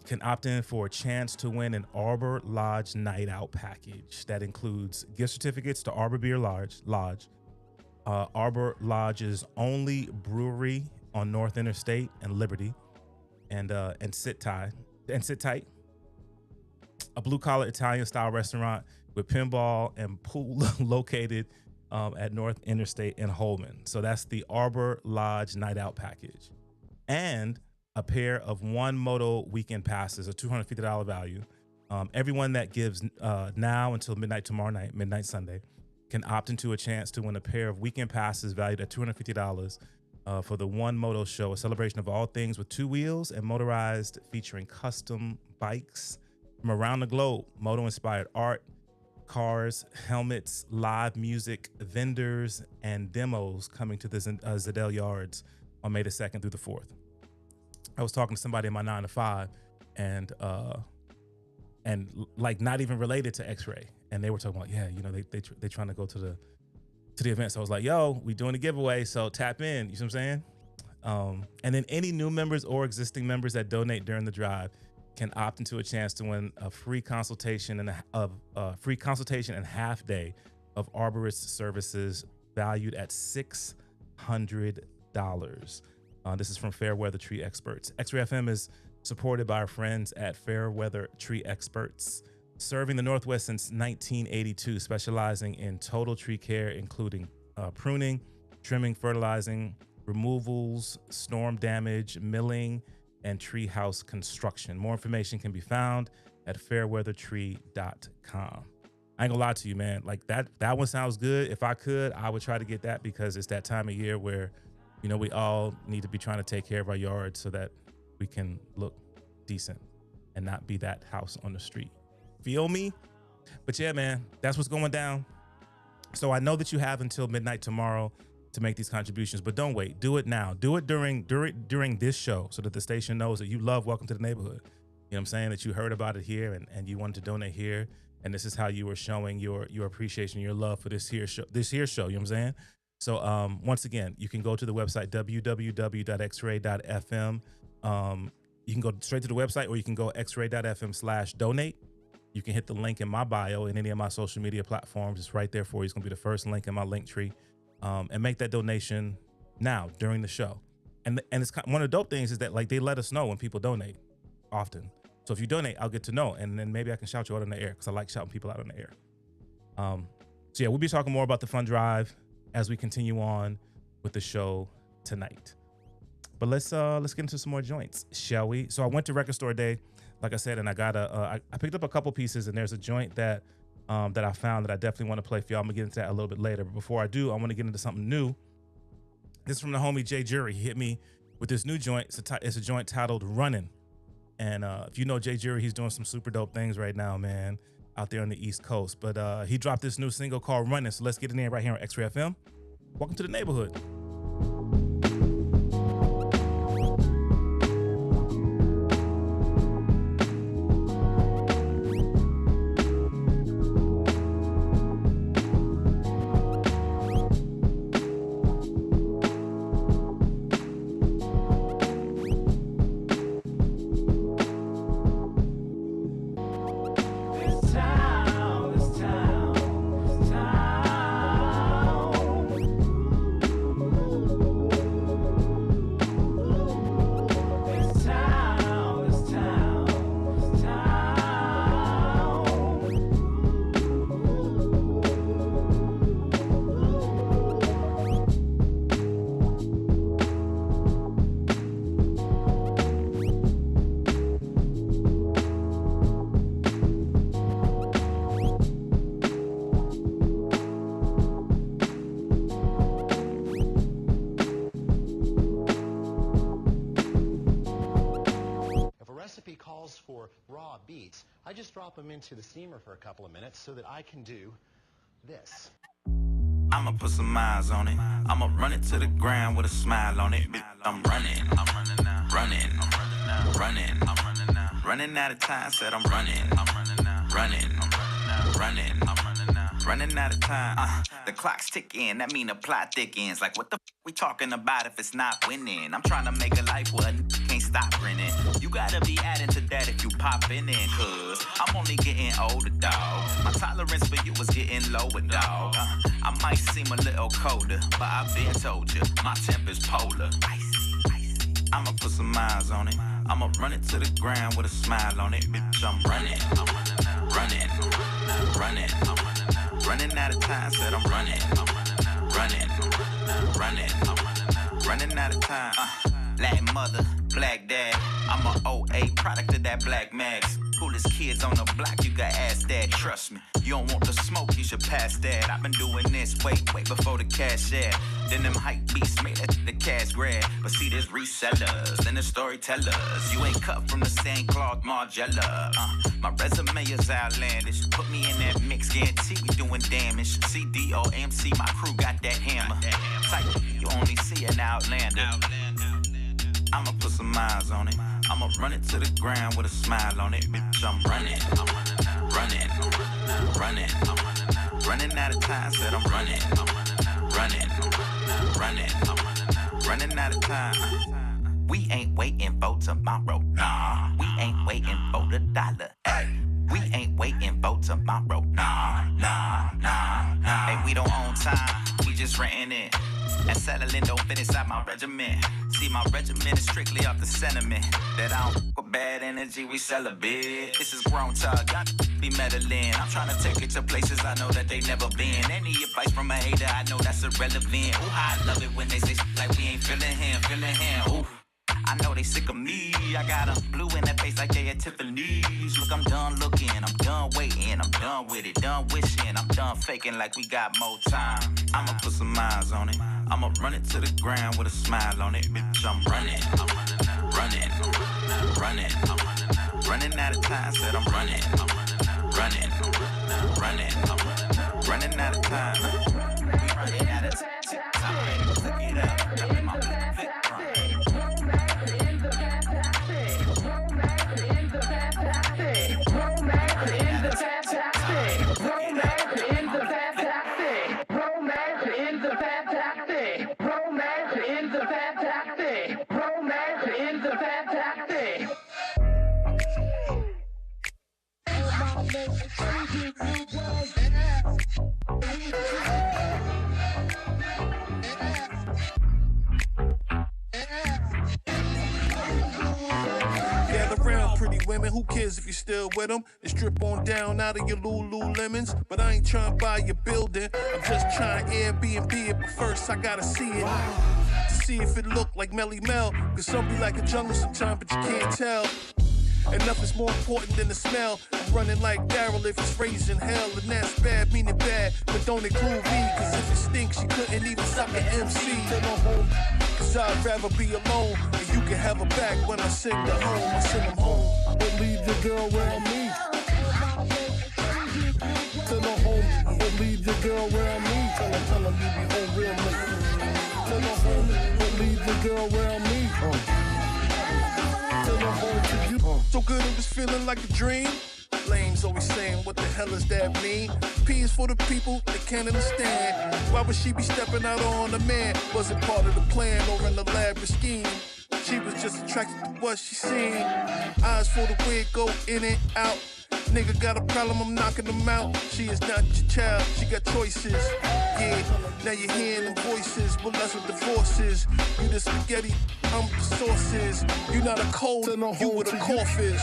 [SPEAKER 1] can opt in for a chance to win an Arbor Lodge Night Out Package. That includes gift certificates to Arbor Beer Lodge, Arbor Lodge's only brewery on North Interstate and Liberty, and Sit Tight, a blue-collar Italian-style restaurant with pinball and pool located at North Interstate in Holman. So that's the Arbor Lodge Night Out Package. And a pair of One Moto weekend passes, a $250 value. Everyone that gives now until midnight tomorrow night, midnight Sunday, can opt into a chance to win a pair of weekend passes valued at $250 for the One Moto Show, a celebration of all things with two wheels and motorized, featuring custom bikes from around the globe, moto-inspired art, cars, helmets, live music, vendors, and demos coming to the Zadell Yards on May the 2nd through the 4th. I was talking to somebody in my 9 to 5, and like not even related to X-Ray, and they were talking about, they trying to go to the event. So I was like, yo, we doing a giveaway, so tap in. You see what I'm saying? And then any new members or existing members that donate during the drive can opt into a chance to win a free consultation and half day of arborist services valued at $600. This is from Fairweather Tree Experts. X-Ray FM is supported by our friends at Fairweather Tree Experts, serving the Northwest since 1982, specializing in total tree care, including pruning, trimming, fertilizing, removals, storm damage, milling, and treehouse construction. More information can be found at fairweathertree.com. I ain't gonna lie to you, man. Like that one sounds good. If I could, I would try to get that because it's that time of year where, you know, we all need to be trying to take care of our yards so that we can look decent and not be that house on the street. Feel me? But yeah, man, that's what's going down. So I know that you have until midnight tomorrow to make these contributions, but don't wait. Do it now. Do it during this show so that the station knows that you love Welcome to the Neighborhood. You know what I'm saying? That you heard about it here and you wanted to donate here. And this is how you were showing your appreciation, your love for this here show, you know what I'm saying? So once again, you can go to the website, www.xray.fm. You can go straight to the website or you can go xray.fm/donate. You can hit the link in my bio in any of my social media platforms. It's right there for you. It's gonna be the first link in my link tree. And make that donation now during the show. And it's one of the dope things is that like they let us know when people donate often. So if you donate, I'll get to know, and then maybe I can shout you out on the air because I like shouting people out on the air. So yeah, we'll be talking more about the fund drive as we continue on with the show tonight. But let's get into some more joints, shall we? So I went to Record Store Day, like I said, and I got I picked up a couple pieces, and there's a joint that I found that I definitely want to play for y'all. I'm gonna get into that a little bit later. But before I do, I want to get into something new. This is from the homie Jay Jury. He hit me with this new joint. It's a joint titled Runnin'. And if you know Jay Jury, he's doing some super dope things right now, man, out there on the East Coast. But he dropped this new single called Runnin'. So let's get in there right here on X-Ray FM. Welcome to the neighborhood.
[SPEAKER 14] I just drop them into the steamer for a couple of minutes so that I can do this.
[SPEAKER 15] I'ma put some miles on it. I'ma run it to the ground with a smile on it. I'm running, running out of time. Said I'm running, running out of time. The clock's ticking, that mean the plot thickens. Like what the we talking about if it's not winning? I'm trying to make a life where a can't stop grinning. You gotta be adding to that if you popping in, cause I'm only getting older, dog. My tolerance for you was getting lower, dog. I might seem a little colder, but I've been told you, my temper's polar. I'ma put some miles on it. I'ma run it to the ground with a smile on it. Bitch, I'm running out of time. Said I'm running out of time. Latin mother, black dad. I'm a 08 product of that black max. Coolest kids on the block, you got ass that. Trust me, you don't want the smoke, you should pass that. I've been doing this way before the cash ad. Then them hype beats made it the cash grab. But see, there's resellers and the storytellers. You ain't cut from the same cloth, Margiela. My resume is outlandish. Put me in that mix, guarantee we doing damage. CDOMC, my crew got that hammer. Type, you only see an outlander. I'ma put some miles on it. I'ma run it to the ground with a smile on it. Bitch, I'm running out of time. Said I'm running running out of time. We ain't waiting for tomorrow, nah. We ain't waiting for the dollar, ay. We ain't waiting for tomorrow, nah, nah, nah, nah. Hey, we don't own time, we just renting it. And settling don't fit inside my regiment. See, my regiment is strictly off the sentiment that I don't f- with bad energy, we celibate. This is grown talk, got to be meddling. I'm trying to take it to places I know that they never been. Any advice from a hater, I know that's irrelevant. Ooh, I love it when they say like we ain't feeling him. Ooh. I know they sick of me. I got 'em blue in the face like they at Tiffany's. Look, I'm done looking, I'm done waiting, I'm done with it, done wishing, I'm done faking like we got more time. I'ma put some miles on it. I'ma run it to the ground with a smile on it. Bitch, I'm running out of time. Said I'm running out of time. We running out of time. Look it up. I'm in my fit
[SPEAKER 16] pretty women, who cares if you still with them? And strip on down out of your Lululemons. But I ain't trying to buy your building, I'm just trying to Airbnb it. But first I gotta see it, to see if it look like Melly Mel. Cause some be like a jungle sometimes, but you can't tell. And nothing's more important than the smell. I'm running like Daryl if it's raising hell. And that's bad, meaning bad, but don't include me. Cause if it stinks, she couldn't even suck an MC. Cause I'd rather be alone. And you can have her back when I send her home. I send them home. Don't leave your girl around me. Send her home. Don't leave your girl around me. Tell her you be home real late. Send her home. Don't leave your girl around me. So good it was feeling like a dream. Lames always saying, what the hell does that mean? P is for the people that can't understand. Why would she be stepping out on a man? Was it part of the plan or an elaborate scheme? She was just attracted to what she seen. Eyes for the wig, go in and out. Nigga got a problem, I'm knocking them out. She is not your child, she got choices. Yeah, now you're hearing them voices. Well, that's what divorce is. You the spaghetti, I'm the sauces. You not a cold, you what a cough is.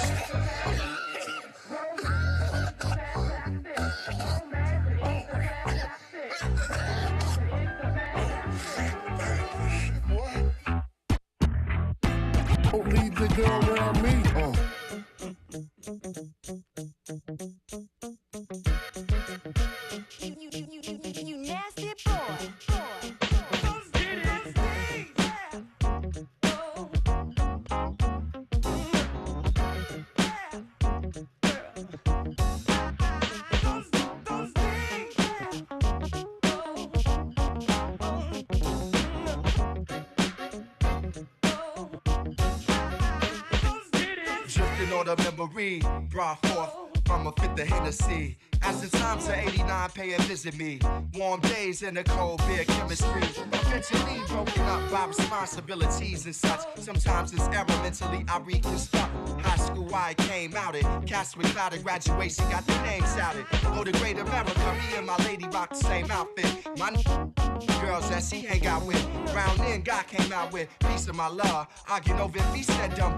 [SPEAKER 16] Don't leave the girl around me.
[SPEAKER 11] You nasty boy.
[SPEAKER 17] Drifting on the memory, brought forth from a fifth of Hennessy. As the times of 89 pay and visit me. Warm days in the cold beer chemistry. Eventually broken up by responsibilities and such. Sometimes it's error mentally I reconstruct. High school I came out it. Cast with clouded graduation got the names outed. Oh, the great America, me and my lady rock the same outfit. My girls that she hang out with. Round in God came out with. Piece of my love. Arguing over if he said dumb.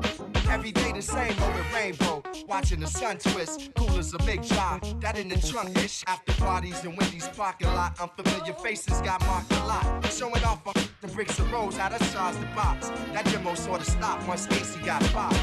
[SPEAKER 17] Every day the same over rainbow. Watching the sun twist. Cool as a big drive. That in the trunk-ish. After parties in Wendy's parking lot. Unfamiliar faces got marked a lot. Showing off the bricks and rolls out of size the box. That demo sort of stopped once Casey got popped.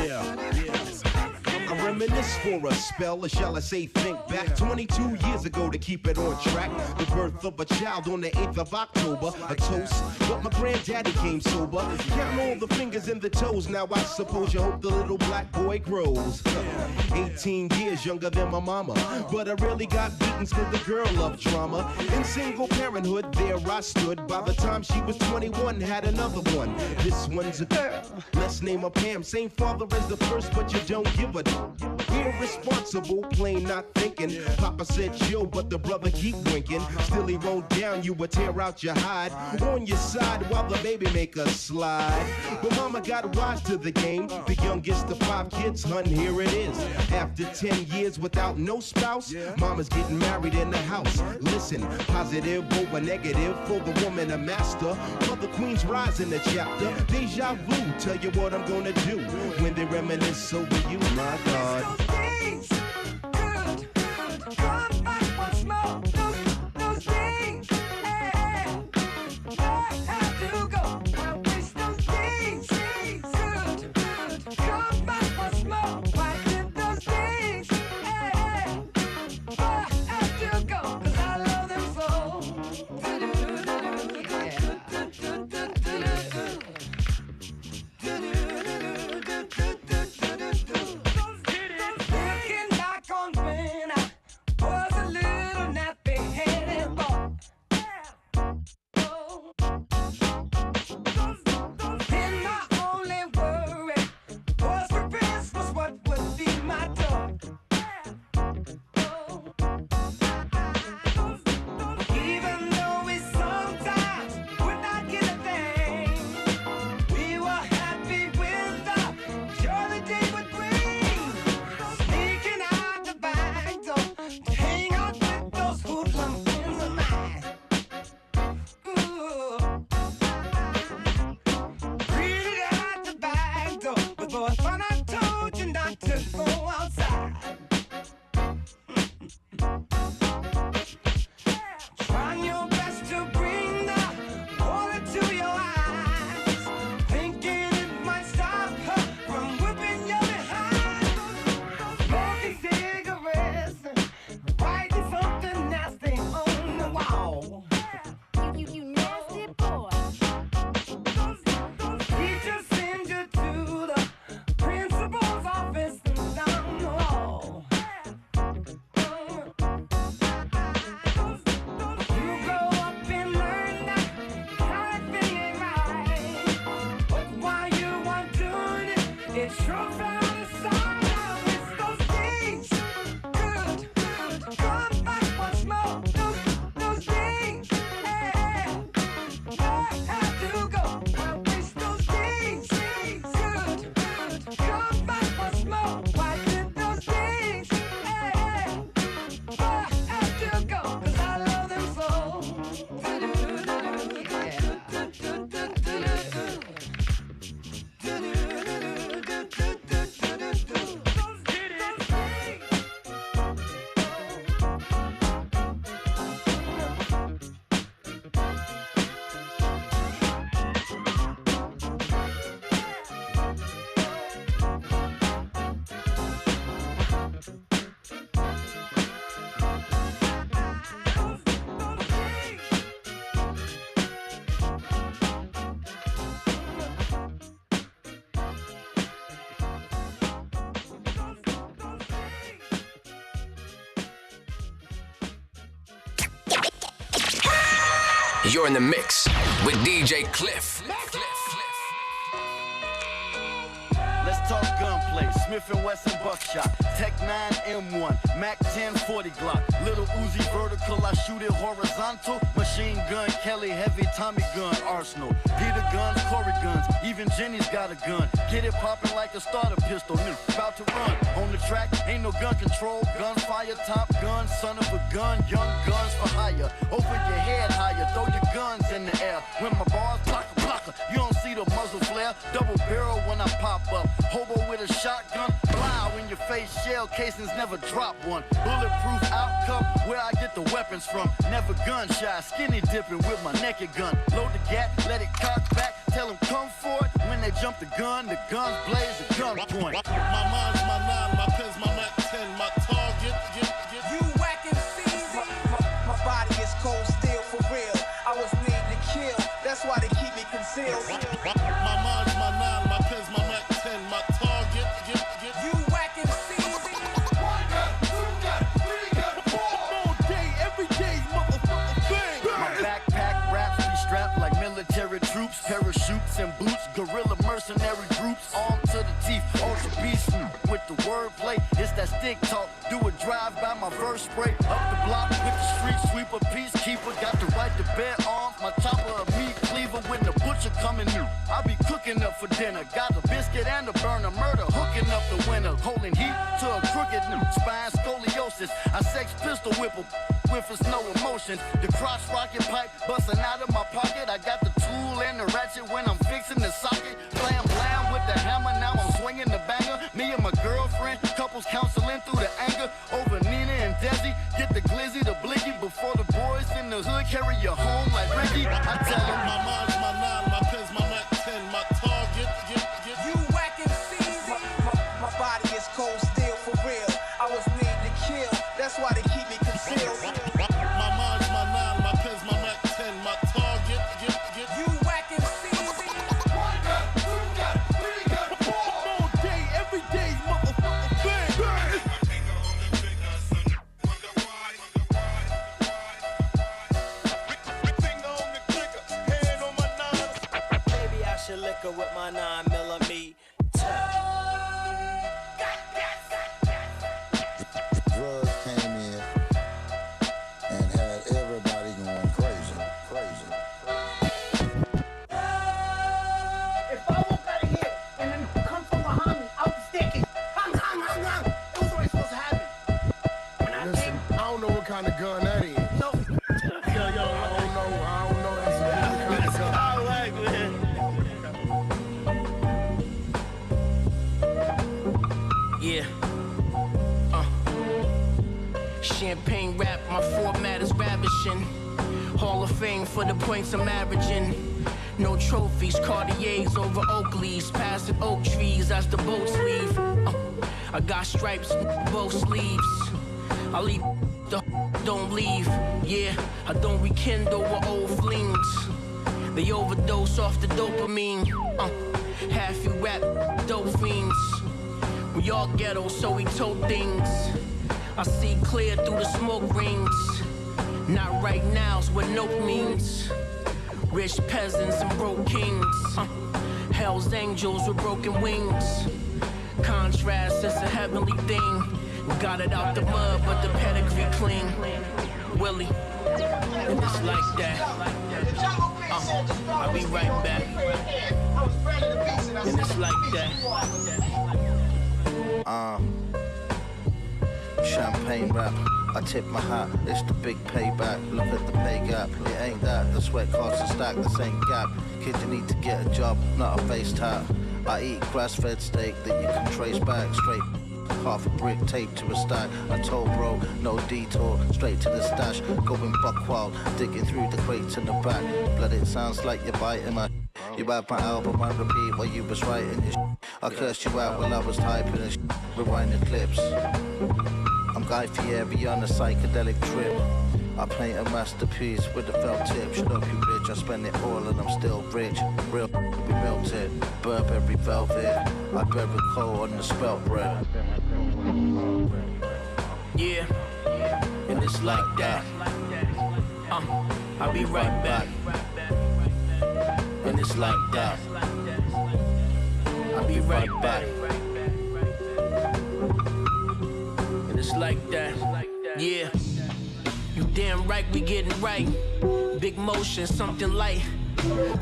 [SPEAKER 18] Yeah. I'm reminiscing. reminisce for a spell, or shall I say think back 22 years ago to keep it on track. The birth of a child on the 8th of October, a toast, but my granddaddy came sober. Counting all the fingers and the toes, now I suppose you hope the little black boy grows. 18 years younger than my mama, but I really got beatings cause the girl loved drama. In single parenthood, there I stood. By the time she was 21, had another one. This one's a girl, let's name her Pam. Same father as the first, but you don't give a damn. Irresponsible, plain not thinking. Papa said chill, but the brother keep winking. Still he wrote down, you would tear out your hide on your side while the baby make a slide. But mama got wise to the game. The youngest of 5 kids, hun, here it is. After 10 years without no spouse, mama's getting married in the house. Listen, positive over negative, for the woman a master. Mother Queen's rise in the chapter. Deja vu, tell you what I'm gonna do when they reminisce over you, my God.
[SPEAKER 19] You're in the mix with DJ Cliff.
[SPEAKER 20] Let's talk gunplay, Smith & Wesson buckshot, Tech 9 M1, Mac 10 40 Glock, Little Uzi vertical, I shoot it horizontal, machine gun, Kelly heavy, Tommy gun, Arsenal, Peter guns, Corey guns, even Jenny's got a gun, get it popping like a starter pistol, new, about to run, on the track, ain't no gun control, gunfire, top gun, son of a gun, young guns for hire, over your head higher, throw your guns in the air, when my bars blocker, you don't see the muzzle flare, double barrel when I pop up, hobo with a shotgun, blow in your face, shell casings never drop one, bulletproof outcome, where I get the weapons from, never gunshot, skinny dipping with my naked gun, load the gat, let it cock back, tell him come for it, when they jump the gun's blaze, the gun point.
[SPEAKER 16] My mind's my 9, my pen's my Mac 10, my target.
[SPEAKER 13] You whacking season. My body is cold steel for real. I was made to kill. That's why they keep me concealed.
[SPEAKER 16] My mind's my 9, my pen's my Mac 10, my target.
[SPEAKER 13] You whacking season.
[SPEAKER 16] 1 gun, 2 gun, 3 gun, 4 all day, every day, motherfucker, bang.
[SPEAKER 20] My backpack raps be strapped like military troops, parachutes and boots, guerrilla mercenary groups, armed to the teeth, ultra beast with the wordplay. It's that stick talk. Do a drive by my verse spray up the block with the street sweeper, peacekeeper. Got the right to bear arms. My chopper of meat cleaver when the butcher coming new. I be cooking up for dinner. Got a biscuit and a burner, murder hooking up the winner, holding heat to a crooked spine scoliosis. I sex pistol whip with it's no emotion. The crotch rocket pipe busting out of my pocket. I got the tool and the ratchet when I'm fixing the socket. Blam blam with the hammer. Now I'm swinging the banger. Me and my girlfriend, couples counseling through the anger over Nina and Desi. Get the glizzy, the blicky before the boys in the hood carry you home like Ricky. I tell them
[SPEAKER 16] my mind's my 9, my pen's my Mac 10, my target.
[SPEAKER 13] You whacking season. My body is cold steel for real. I was made to kill. That's why they keep me concealed.
[SPEAKER 16] My mind's my 9, my pen's my Mac 10, my target.
[SPEAKER 13] You whacking season.
[SPEAKER 16] 1 gun, 2 gun, 3 gun, 4 all day, every day, motherfucker, bang.
[SPEAKER 3] Maybe I should liquor with my 9mm.
[SPEAKER 21] Drugs came in and had everybody going crazy.
[SPEAKER 22] If I walk out of here and then come from behind me, I was thinking, hang. It was always supposed to happen.
[SPEAKER 7] Listen, I don't know what kind of gun that is.
[SPEAKER 22] No.
[SPEAKER 7] Yo, I don't know. That's a different kind of gun.
[SPEAKER 3] I like, man. Yeah. Champagne rap, my format is ravishing. Hall of Fame for the points I'm averaging. No trophies, Cartiers over Oakleys. Passing oak trees as the boats leave. I got stripes, both sleeves. I leave the don't leave. Yeah, I don't rekindle with old flings. They overdose off the dopamine. Half you rap dope fiends. We all ghetto, so we told things. I see clear through the smoke rings. Not right now's what no means. Rich peasants and broke kings. Hell's angels with broken wings. Contrast is a heavenly thing. Got it out the mud, but the pedigree clean. Willie, and it's like that. I'll be right back. And it's like that.
[SPEAKER 23] Champagne rap, I tip my hat, it's the big payback. Look at the pay gap, it ain't that. The sweat costs a stack, the same gap. Kid, you need to get a job, not a face tap. I eat grass-fed steak that you can trace back. Straight half a brick taped to a stack. I told bro, no detour, straight to the stash. Going buck wild, digging through the crates in the back. Blood, it sounds like you're biting my You had my album on repeat while you was writing your I cursed you out while I was typing and rewind the clips. I'm Guy Fieri on a psychedelic trip. I paint a masterpiece with a felt tip. Shut up, you bitch, I spend it all and I'm still rich. Real, we melted, Burberry velvet. I bury coal on the spelt bread.
[SPEAKER 3] Yeah, and it's like that. I'll be right back. And it's like that. I'll be right back. And it's like that. Yeah. You damn right we getting right. Big motion, something light.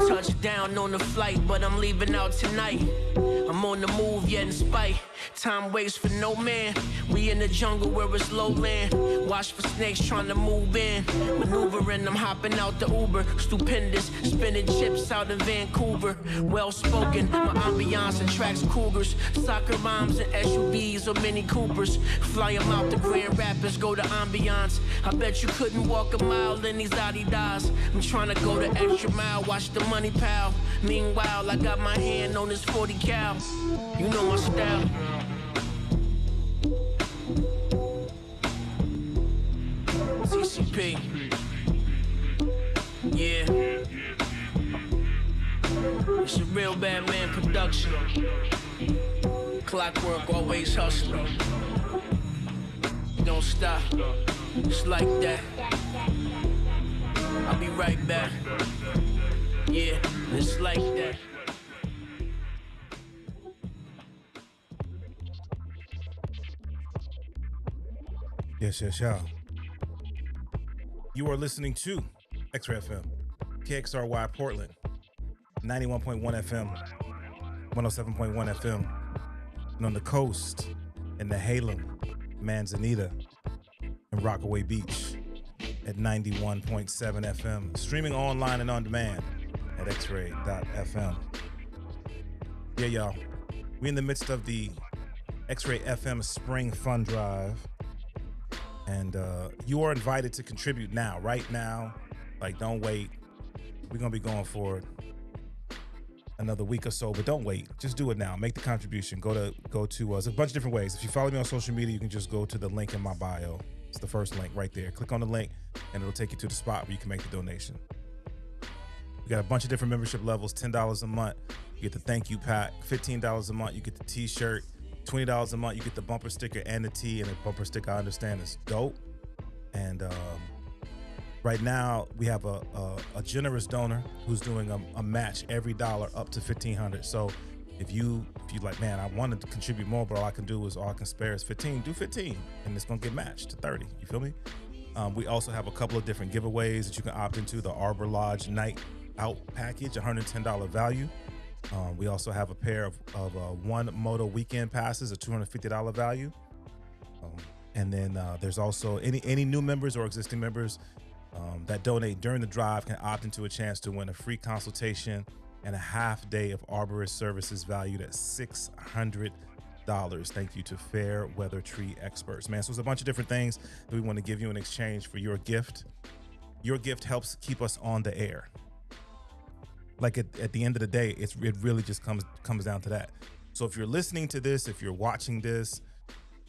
[SPEAKER 3] Touchdown on the flight, but I'm leaving out tonight. I'm on the move, yet in spite. Time waits for no man. We in the jungle where it's low land. Watch for snakes trying to move in. Maneuvering, I'm hopping out the Uber. Stupendous, spinning chips out in Vancouver. Well spoken, my ambiance attracts cougars. Soccer moms and SUVs or Mini Coopers. Fly 'em out the Grand Rapids, go to ambiance. I bet you couldn't walk a mile in these Adidas. I'm trying to go the extra mile, watch the money pile. Meanwhile, I got my hand on this 40 cal. You know my style. TCP. Yeah. It's a real bad man production. Clockwork, always hustling. Don't stop. It's like that. I'll be right back. Yeah, it's like that.
[SPEAKER 1] Yes, yes, yeah. You are listening to XRAY FM, KXRY Portland, 91.1 FM, 107.1 FM, and on the coast in the Halem, Manzanita, and Rockaway Beach at 91.7 FM, streaming online and on demand at XRAY.FM. Yeah, y'all, we're in the midst of the XRAY FM Spring Fund Drive. And you are invited to contribute now, right now. Like, don't wait. We're going to be going for another week or so, but don't wait. Just do it now. Make the contribution. Go to there's a bunch of different ways. If you follow me on social media, you can just go to the link in my bio. It's the first link right there. Click on the link, and it'll take you to the spot where you can make the donation. We got a bunch of different membership levels. $10 a month, you get the thank you pack. $15 a month, you get the t-shirt. $20 a month, you get the bumper sticker and the tee, and the bumper sticker, I understand, is dope. And right now, we have a generous donor who's doing a match every dollar up to $1,500. So if you like, man, I wanted to contribute more, but all I can spare is 15, do 15, and it's gonna get matched to 30. You feel me? We also have a couple of different giveaways that you can opt into. The Arbor Lodge Night Out package, $110 value. We also have a pair of one moto weekend passes, a $250 value. And then there's also any new members or existing members that donate during the drive can opt into a chance to win a free consultation and a half day of arborist services valued at $600. Thank you to Fair Weather Tree Experts, man. So it's a bunch of different things that we want to give you in exchange for your gift. Your gift helps keep us on the air. Like at the end of the day, it really just comes down to that. So if you're listening to this, if you're watching this,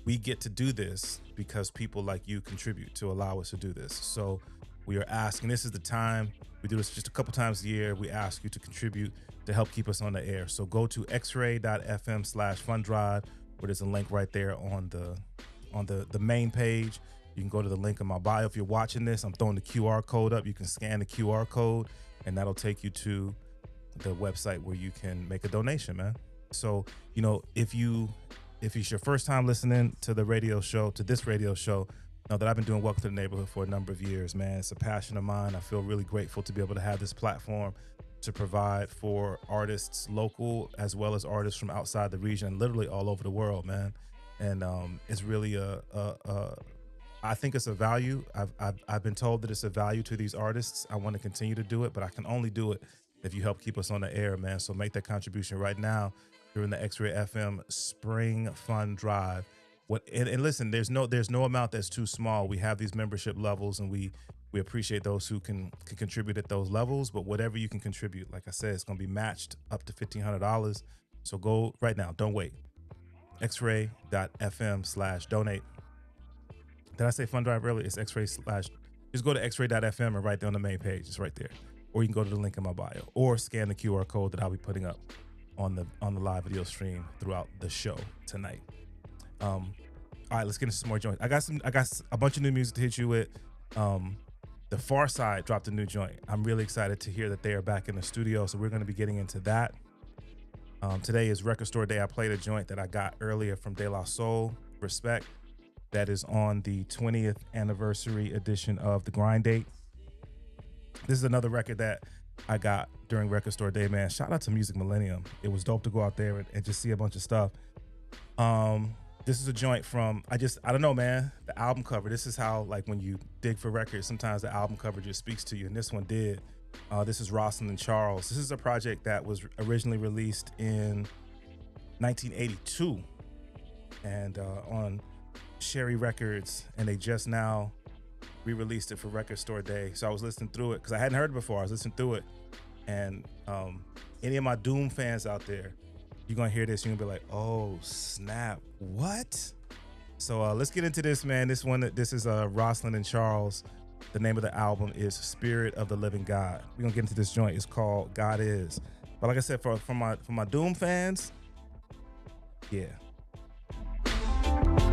[SPEAKER 1] we get to do this because people like you contribute to allow us to do this. So we are asking, this is the time, we do this just a couple times a year, we ask you to contribute to help keep us on the air. So go to xray.fm/funddrive, where there's a link right there on the main page. You can go to the link in my bio. If you're watching this, I'm throwing the QR code up. You can scan the QR code, and that'll take you to the website where you can make a donation, man. So, you know, if it's your first time listening to the radio show, to this radio show, know that I've been doing Welcome to the Neighborhood for a number of years, man. It's a passion of mine. I feel really grateful to be able to have this platform to provide for artists local as well as artists from outside the region, literally all over the world, man. And it's really I think it's a value. I've been told that it's a value to these artists. I want to continue to do it, but I can only do it if you help keep us on the air, man. So make that contribution right now during the XRAY FM Spring Fund Drive. And listen, there's no amount that's too small. We have these membership levels, and we appreciate those who can contribute at those levels. But whatever you can contribute, like I said, it's going to be matched up to $1,500. So go right now. Don't wait. xray.fm/donate. Did I say fund drive earlier? It's xray/ just go to xray.fm and right there on the main page. It's right there. Or you can go to the link in my bio or scan the QR code that I'll be putting up on the live video stream throughout the show tonight. All right, let's get into some more joints. I got a bunch of new music to hit you with. The Far Side dropped a new joint. I'm really excited to hear that they are back in the studio, so we're going to be getting into that. Today is Record Store Day. I played a joint that I got earlier from De La Soul, Respect. That is on the 20th anniversary edition of The Grind Date. This is another record that I got during Record Store Day, man. Shout out to Music Millennium. It was dope to go out there and just see a bunch of stuff. This is a joint from, I don't know, man, the album cover. This is how, like, when you dig for records, sometimes the album cover just speaks to you, and this one did. This is Rosalind Charles. This is a project that was originally released in 1982 and on Sherry Records, and they just now re-released it for Record Store Day. So I was listening through it because I hadn't heard it before. I was listening through it, and any of my Doom fans out there, you're gonna hear this, you're gonna be like, oh snap, what? So let's get into this, man. This is Rosalind and Charles. The name of the album is Spirit of the Living God. We're gonna get into this joint. It's called God Is. But like I said, for my Doom fans, yeah.
[SPEAKER 2] Flow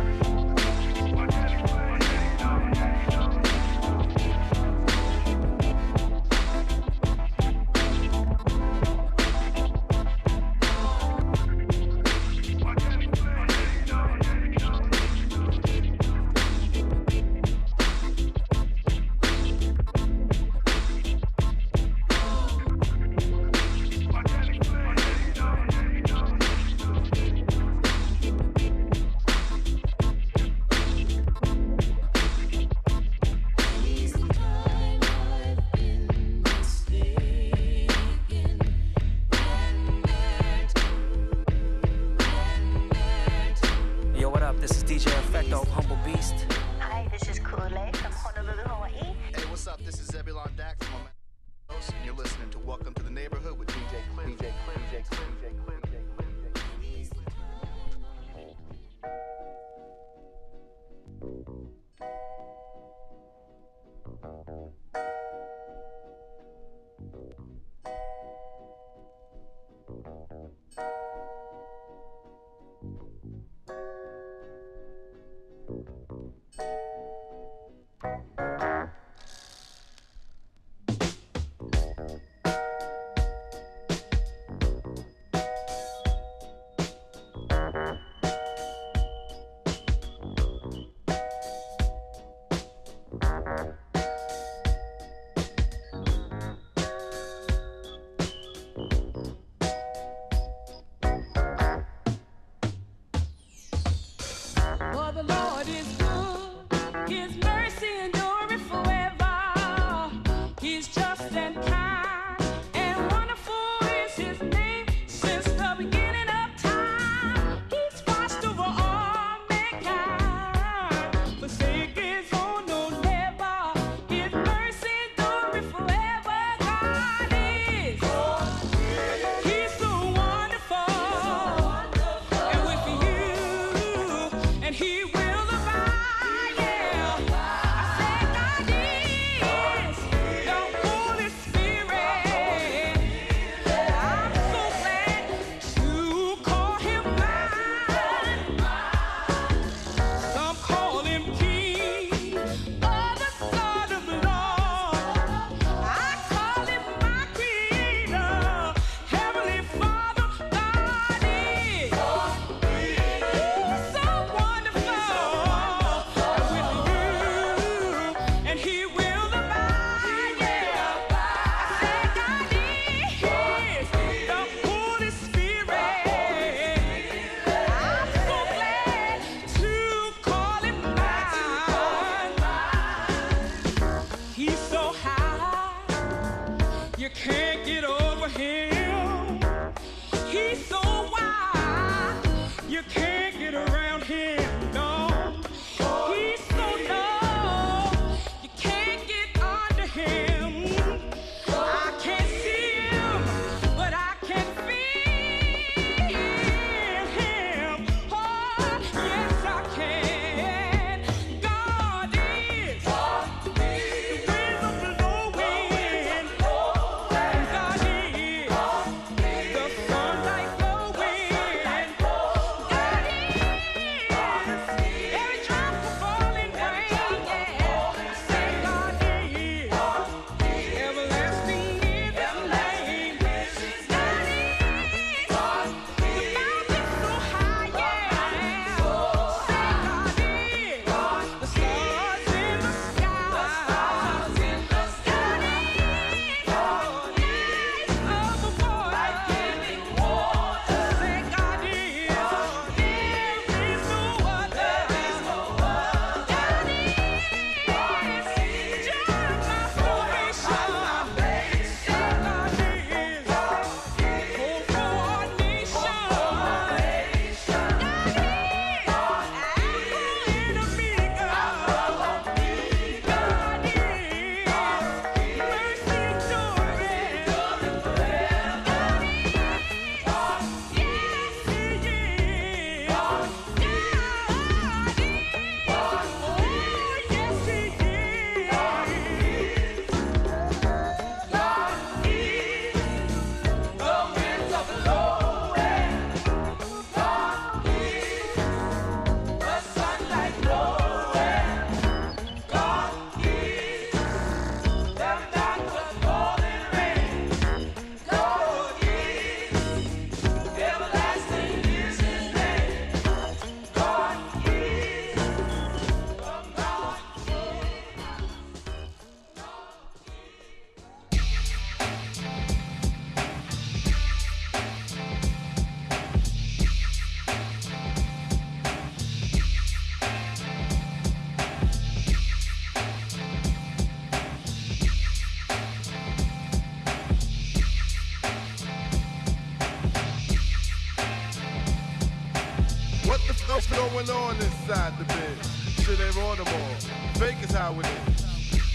[SPEAKER 2] going on inside the bed? Shit ain't on them all. Fake is how it is.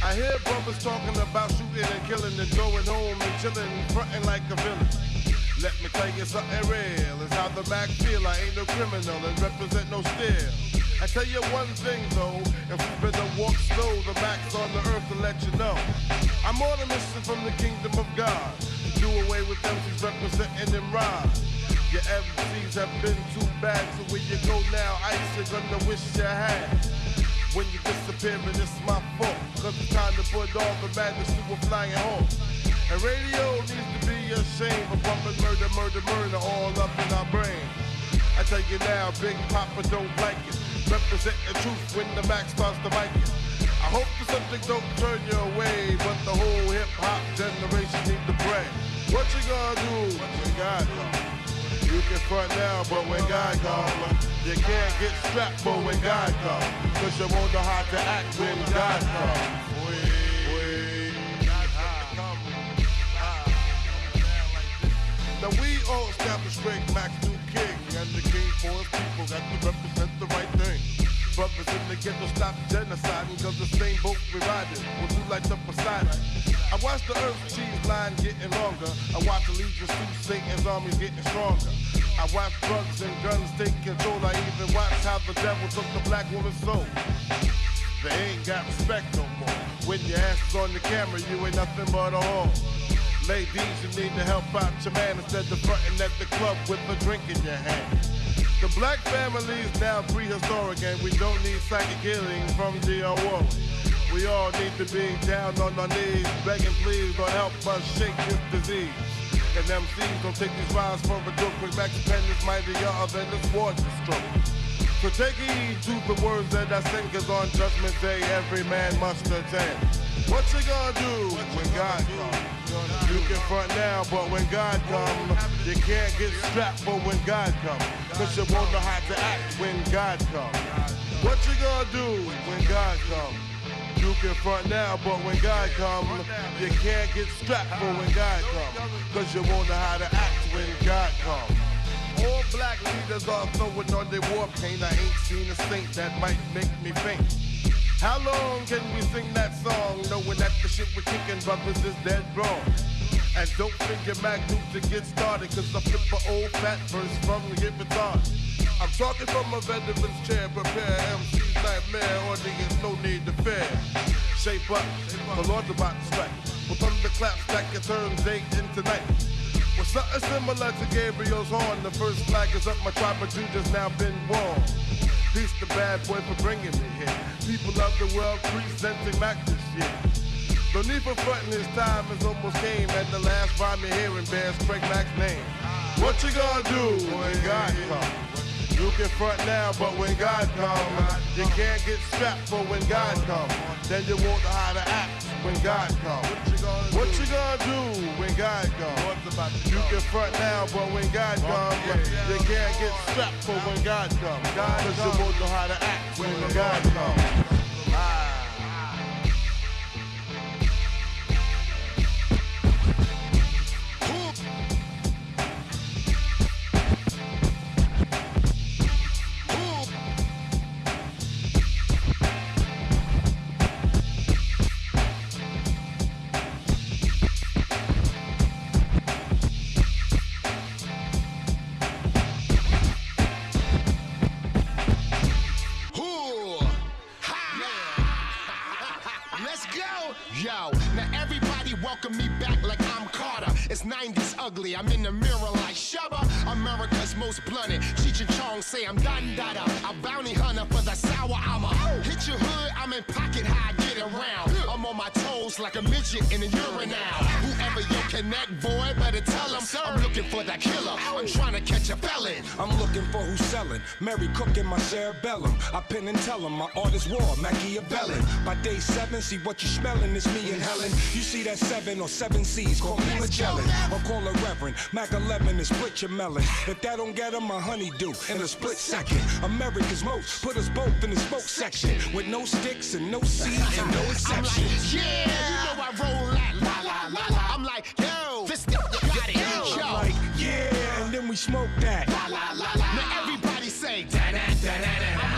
[SPEAKER 2] I hear brothers talking about shooting and killing and going home and chilling and fronting like a villain. Let me tell you something real. It's how the Mac feel. I ain't no criminal and represent no steel. I tell you one thing though, if you better walk slow, the Mac's on the earth to let you know. I'm on a mission from the kingdom of God. Do away with MCs representing them rhymes. Your MCs have been too bad, so where you go now, ice you're gonna wish you had. When you disappear, and it's my fault. Cause it's time to put all the madness to a flying horse. And radio needs to be ashamed of bumping murder, murder, murder all up in our brain. I tell you now, Big Papa don't like it. Represent the truth when the Mac starts to mic it. I hope the subject don't turn you away, but the whole hip-hop generation need to pray. What you gonna do when God comes? You can front now, but when God comes, you can't get strapped, but when God comes, cause you won't know how to act when God comes. Now we all established great Mac's new king, and the king for his people got to represent the right thing. Brothers in the ghetto stop genociding, cause the same boat we riding will do like the Poseidon. I watch the earth's cheese line getting longer. I watch allegiance to Satan's armies getting stronger. I watch drugs and guns take control. I even watch how the devil took the black woman's soul. They ain't got respect no more. When your ass is on the camera, you ain't nothing but a whore. Ladies, you need to help out your man instead of fronting at the club with a drink in your hand. The black family is now prehistoric and we don't need psychic healing from D.R. Warwick. We all need to be down on our knees, begging please, Lord help us shake this disease. And MCs don't take these rhymes for a joke, when Max Pen is mightier than this water stroke. So take heed to the words that I sing, cause on Judgment Day every man must attend. What you gonna do when God comes? You can front now, but when God comes, you can't get strapped, but when God comes, cause you won't know how to act when God comes. What you gonna do when God comes? You can front now, but when God comes, you can't get strapped, but when God comes, cause you won't know how to act when God comes. All black leaders are throwing on their war paint. I ain't seen a saint that might make me faint. How long can we sing that song, knowing that the shit we're kicking, brothers, is dead wrong? And don't figure Mac do to get started, cause I flip an old fat verse from the guitar. I'm talking from a veteran's chair, prepare MC's nightmare, audience, no need to fear. Shape up, the Lord's about to strike. With thunderclaps that can turn day into night. With something similar to Gabriel's horn, the first flag is up, my tribe of Judas now been born. Peace the bad boy for bringing me here. People of the world presenting Mac this year. No need for fronting, his time is almost came, and the last rhyme you're hearing bears Craig Mac's name. What you gonna do when God comes? You can front now, but when God comes, you can't get strapped, but when God comes, then you won't know how to act when God comes. What you gonna do when God comes? You can front now, but when God comes, you can't get strapped, but when God comes, cause you won't know how to act when God comes.
[SPEAKER 4] I'm in the mirror like Shabba, America's most blunted. Cheech and Chong say I'm done dada. A bounty hunter for the sour I'ma hit your hood, I'm in pocket high, get around. I'm on my toes like a midget in a urinal. Whoever you connect, boy, better tell him I'm looking for that killer. I'm trying to catch a felon.
[SPEAKER 5] I'm looking for who's selling. Mary cooking my cerebellum. I pin and tell him my art is war, Machiavellian. By day 7, see what you smelling is me and Helen. You see that 7 or 7 C's, call me Magellan. Or call her Reverend. Mac 11 is split your melon. If that don't get him, a honeydew in a split second. America's most put us both in the smoke section with no sticks and no seeds and no exceptions.
[SPEAKER 4] I'm like, yeah, you know I roll that la la la la. I'm like, yo, this got it, yo.
[SPEAKER 5] I'm like, yeah, and then we smoke that
[SPEAKER 4] la la la la. Now everybody say da da da da da.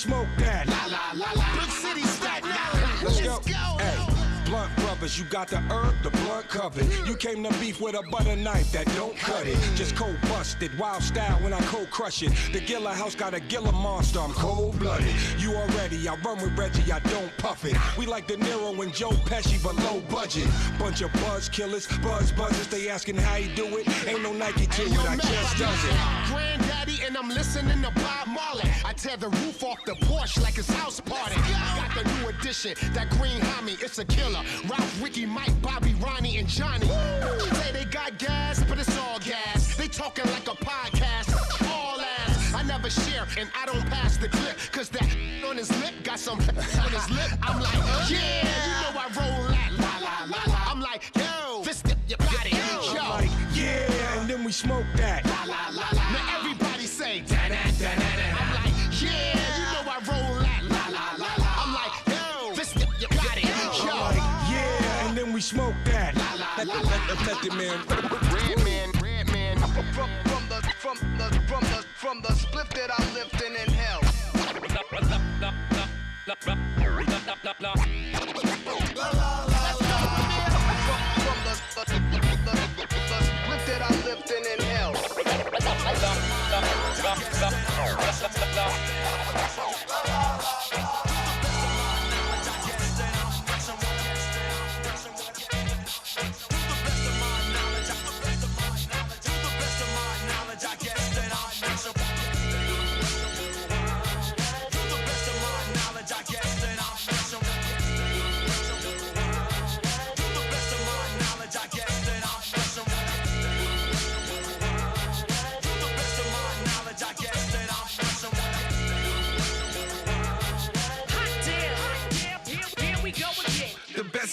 [SPEAKER 5] smoke that.
[SPEAKER 4] La la la la. Big city Staten Island.
[SPEAKER 5] Let's go. Hey. Blunt brothers, you got the herb, the blunt covered. You came to beef with a butter knife that don't cut it. Just cold busted, wild style when I cold crush it. The Gilla House got a Gilla monster, I'm cold blooded. You already, I run with Reggie, I don't puff it. We like De Niro and Joe Pesci, but low budget. Bunch of buzz killers, buzzers, they asking how you do it. Ain't no Nike to it, I just does it.
[SPEAKER 4] Granddaddy and I'm listening to Bob Marley. I tear the roof off the Porsche like it's house party. Got the new edition, that green homie, it's a killer. Ralph, Ricky, Mike, Bobby, Ronnie, and Johnny. Say they got gas, but it's all gas. They talking like a podcast, all ass. I never share and I don't pass the clip. Cause that on his lip got some on his lip. I'm like, yeah, you know I roll that. La la la la. I'm like, yo, this you got it. Yo.
[SPEAKER 5] I'm like, yeah, and then we smoke that.
[SPEAKER 4] La la la la. Now everybody say da da da da. I'm like, yeah, you know I roll that. La la la la. I'm like, yo, this you got it. Yo.
[SPEAKER 5] I'm like, yeah, and then we smoke that. Let the man.
[SPEAKER 4] Red man.
[SPEAKER 12] From the split that I'm lifting in hell. Split that I'm lifting in hell.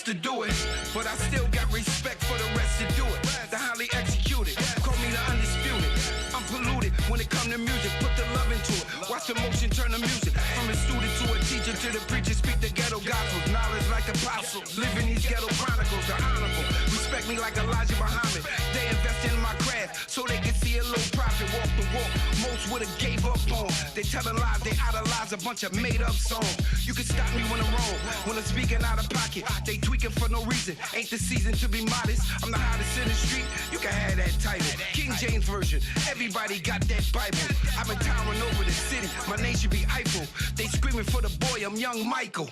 [SPEAKER 6] To do it, but I still got respect for the rest to do it. The highly executed, call me the undisputed. I'm polluted when it come to music, put the love into it. Watch the motion turn to music. From a student to a teacher to the preacher, speak the ghetto gospel. Knowledge like apostles, living these ghetto chronicles. The honorable, respect me like Elijah Muhammad. They invest in my craft so they can see a little profit. Walk the walk, most would've gave up on. They telling lies, they idolize a bunch of made up songs. You can stop me when I'm wrong, when I'm speaking out of pocket. They tweaking for no reason, ain't the season to be modest. I'm the hottest in the street, you can have that title. King James Version, everybody got that Bible. I've been towering over the city, my name should be Eiffel. They screaming for the boy, I'm young Michael.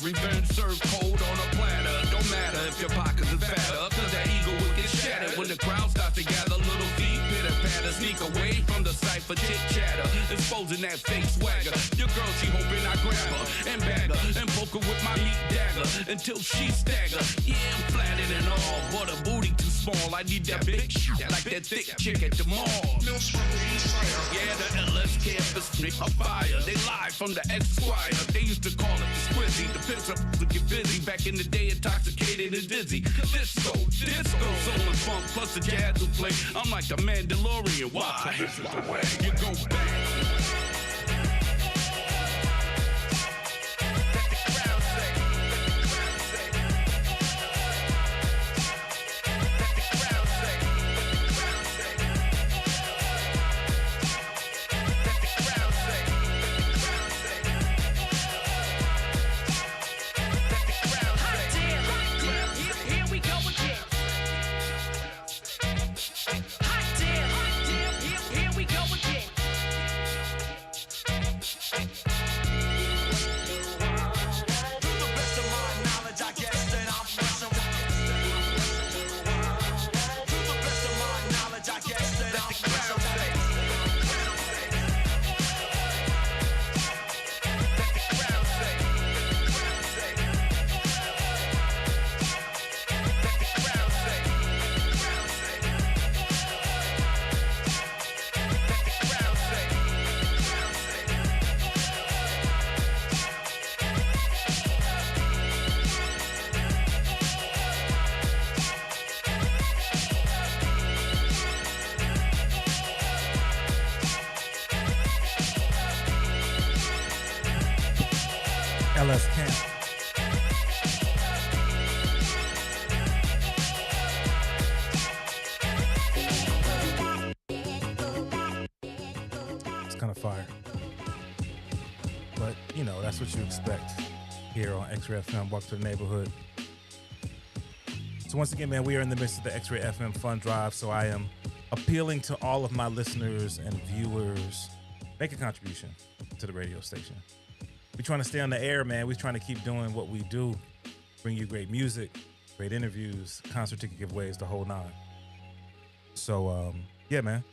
[SPEAKER 6] Revenge served cold on a platter. Don't matter if your pockets is fatter, cause that ego will get shattered when the crowd starts to gather. Little feet pitter patter, sneak away from the cipher chit chatter, exposing that fake swagger. Your girl, she hoping I grab her and bag her and poke her with my meat dagger until she stagger. Yeah, I'm flattered and all, but her booty too small. I need that big shit like that thick chick at the mall. Yeah, the LS campus, a fire. They live from the X-Squire. They used to call it the squizzy. The pimps up to get busy. Back in the day, intoxicated and dizzy. Disco, soul and funk, plus the jazz will play. I'm like the Mandalorian. Why? This is the way you go back.
[SPEAKER 1] LS Camp. It's kind of fire. But, you know, that's what you expect here on X-Ray FM. Walk to the neighborhood. So once again, man, we are in the midst of the X-Ray FM Fund Drive, so I am appealing to all of my listeners and viewers. Make a contribution to the radio station. We're trying to stay on the air, man. We're trying to keep doing what we do. Bring you great music, great interviews, concert ticket giveaways, the whole nine. So, yeah, man.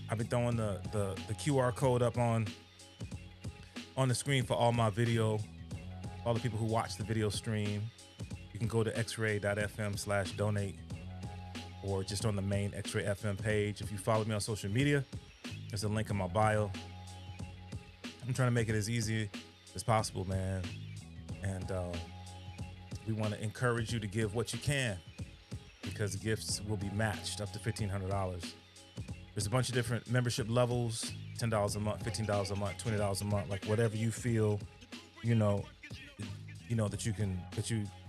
[SPEAKER 1] I've been throwing the QR code up on the screen for all my video, all the people who watch the video stream. You can go to xray.fm/donate or just on the main X-Ray FM page. If you follow me on social media, there's a link in my bio. I'm trying to make it as easy as possible, man. And we want to encourage you to give what you can because the gifts will be matched up to $1,500. There's a bunch of different membership levels, $10 a month, $15 a month, $20 a month, like whatever you feel, that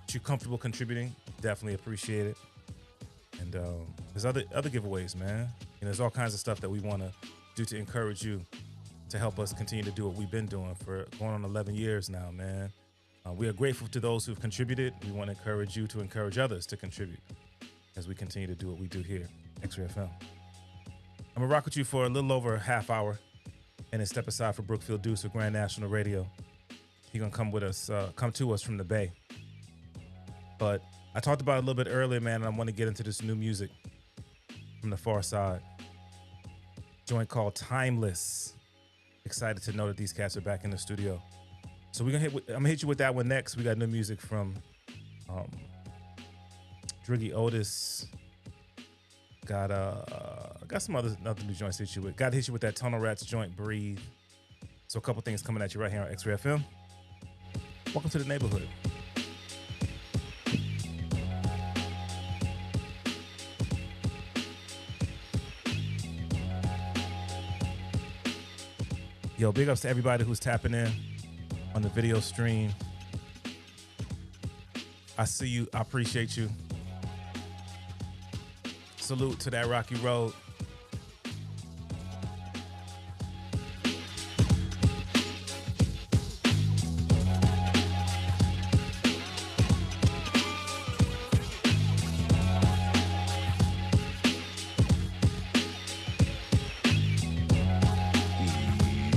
[SPEAKER 1] you're comfortable contributing. Definitely appreciate it. And there's other giveaways, man. There's all kinds of stuff that we want to do to encourage you to help us continue to do what we've been doing for going on 11 years now, man. We are grateful to those who've contributed. We want to encourage you to encourage others to contribute as we continue to do what we do here, X-Ray FM. I'm going to rock with you for a little over a half hour and then step aside for Brookfield Deuce of Grand National Radio. He's going to come to us from the Bay. But I talked about it a little bit earlier, man, and I want to get into this new music from the Far Side. Joint called Timeless. Excited to know that these cats are back in the studio. So I'm gonna hit you with that one next. We got new music from Driggy Otis. Got some other new joints to hit you with. Got to hit you with that Tunnel Rats joint, Breathe. So a couple things coming at you right here on X-Ray FM. Welcome to the neighborhood. Yo, big ups to everybody who's tapping in on the video stream. I see you. I appreciate you. Salute to that rocky road.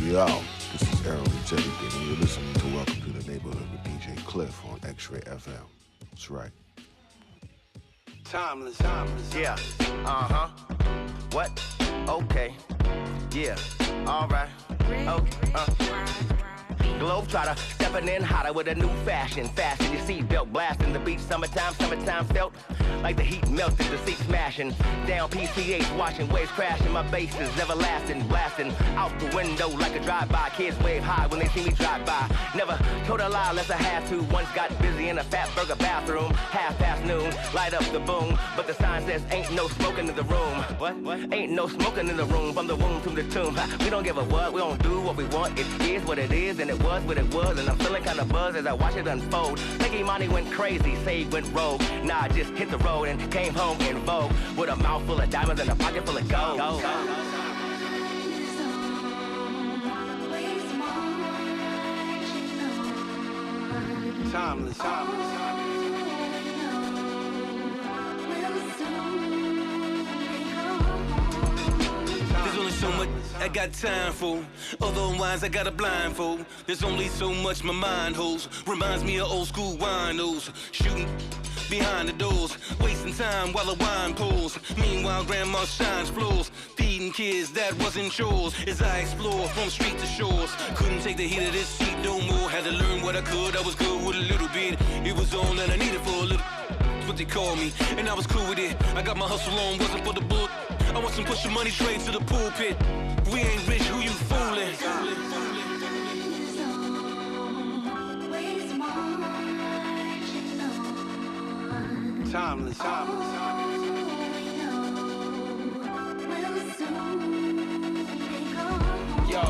[SPEAKER 8] Yo, this is Errol Jetty, and you're listening to Welcome to the Neighborhood with DJ Cliff on X-Ray FM. That's right.
[SPEAKER 20] Timeless. Yeah. What? Okay. Yeah. All right. Globetrotter, stepping in hotter with a new fashion. Fasten your seatbelt, blasting the beach. Summertime felt like the heat melted, the seat smashing. Down PCH, watching waves crashing. My bass is everlasting, blasting out the window like a drive-by. Kids wave high when they see me drive by. Never told a lie unless I had to. Once got busy in a fat burger bathroom. 12:30, light up the boom. But the sign says ain't no smoking in the room. What? Ain't no smoking in the room. From the womb to the tomb. We don't give a what, we don't do what we want. It is what it is, and it was what it was. And I'm feeling kinda buzzed as I watch it unfold. Thinking money went crazy, say he went rogue. Nah, I just hit the road and came home in vogue. With a mouth full of diamonds and a pocket full of gold. Timeless.
[SPEAKER 9] There's only so much I got time for. Otherwise I got a blindfold. There's only so much my mind holds. Reminds me of old school winos. Shooting behind the doors, wasting time while the wine pulls. Meanwhile grandma shines floors, feeding kids that wasn't chores. As I explore from street to shores, couldn't take the heat of this heat no more. Had to learn what I could, I was good with a little bit. It was all that I needed for a little, what they call me, and I was cool with it. I got my hustle on, wasn't for the book. I want some push your money straight to the pulpit. We ain't rich, who you fooling? Timeless. Yo,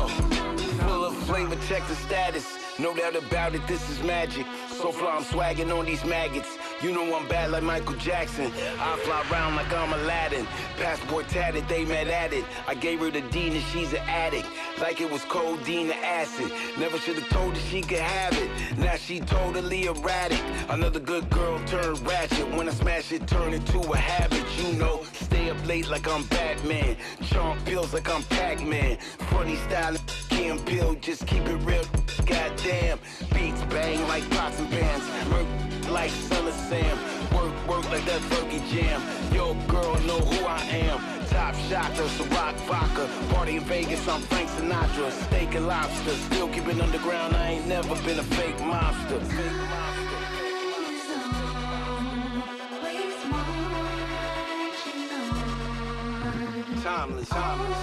[SPEAKER 9] full of flavor, check the status. No doubt about it, this is magic. So fly, I'm swagging on these maggots. You know I'm bad like Michael Jackson. I fly around like I'm Aladdin. Passport tatted, they mad at it. I gave her the deed and she's an addict. Like it was codeine or acid. Never should have told her she could have it. Now she totally erratic. Another good girl turned ratchet. When I smash it, turn it to a habit. You know, stay up late like I'm Batman. Chomp pills like I'm Pac-Man. Funny style, can't build, just keep it real. Goddamn, beats bang like pots and pans. Murk like Son of Sam. Work like that Fergie Jam. Yo, girl, know who I am. Top shotter, Ciroc vodka. Party in Vegas, I'm Frank Sinatra. Steak and lobster, still keeping underground. I ain't never been a fake monster. Timeless, timeless.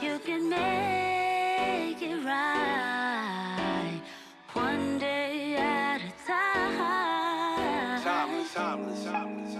[SPEAKER 11] You can make it right, one day at a time.
[SPEAKER 9] Timeless, timeless, timeless.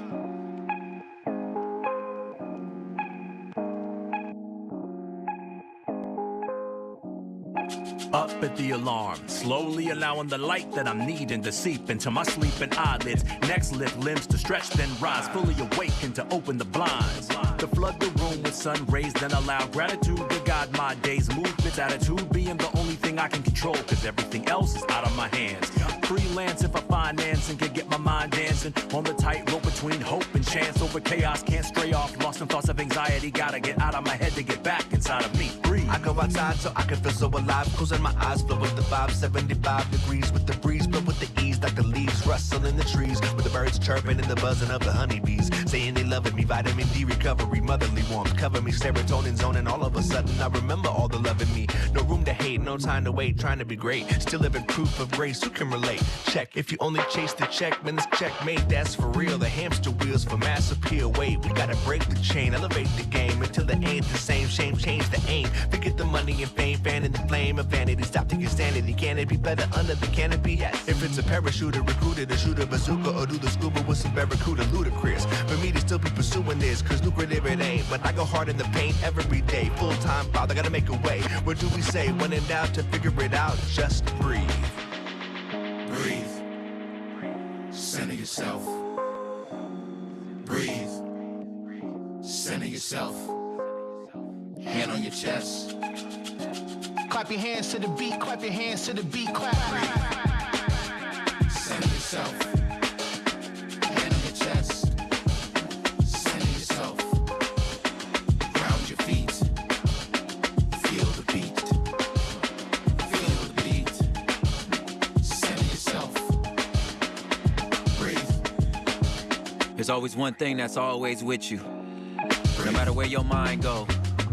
[SPEAKER 10] Up at the alarm, slowly allowing the light that I'm needing to seep into my sleeping eyelids. Next lift limbs to stretch, then rise, fully awakened to open the blinds. To flood the room with sun rays, then allow gratitude to guide my day's movements. Attitude being the only thing I can control, cause everything else is out of my hands. Freelance if I finance and can get my mind dancing on the tightrope between hope and chance. Over chaos, can't stray off, lost in thoughts of anxiety. Gotta get out of my head to get back inside of me. Breathe.
[SPEAKER 14] I go outside so I can feel so alive. Closing my eyes, flow with the vibe. 75 degrees with the breeze, but with the ease like the leaves rustle in the trees. With the birds chirping and the buzzing of the honeybees, saying they loving me. Vitamin D recovery, motherly warmth, cover me. Serotonin zone, and all of a sudden I remember all the love in me. No room to hate, no time to wait, trying to be great. Still living proof of grace. Who can relate? Check. If you only chase the check, man, it's checkmate. That's for real. The hamster wheels for mass appeal. Wait, we gotta break the chain, elevate the game until it ain't the same. Shame, change the aim. Forget the money and fame, fanning the flame of vanity. Stop the insanity. Can it be better under the canopy? Yes. If it's a parachuter, recruiter, shoot a bazooka, or do the scuba with some barracuda, ludicrous. For me to still be pursuing this, cause lucrative it ain't. But I go hard in the paint every day. Full-time father, gotta make a way. What do we say? When in doubt, to figure it out, just breathe.
[SPEAKER 15] Breathe. Center yourself. Breathe. Center yourself. Hand on your chest.
[SPEAKER 17] Clap your hands to the beat, clap your hands to the beat, clap.
[SPEAKER 15] Center yourself. Hand on your chest. Center yourself. Ground your feet. Feel the beat. Feel the beat. Center yourself. Breathe.
[SPEAKER 24] There's always one thing that's always with you. No matter where your mind go.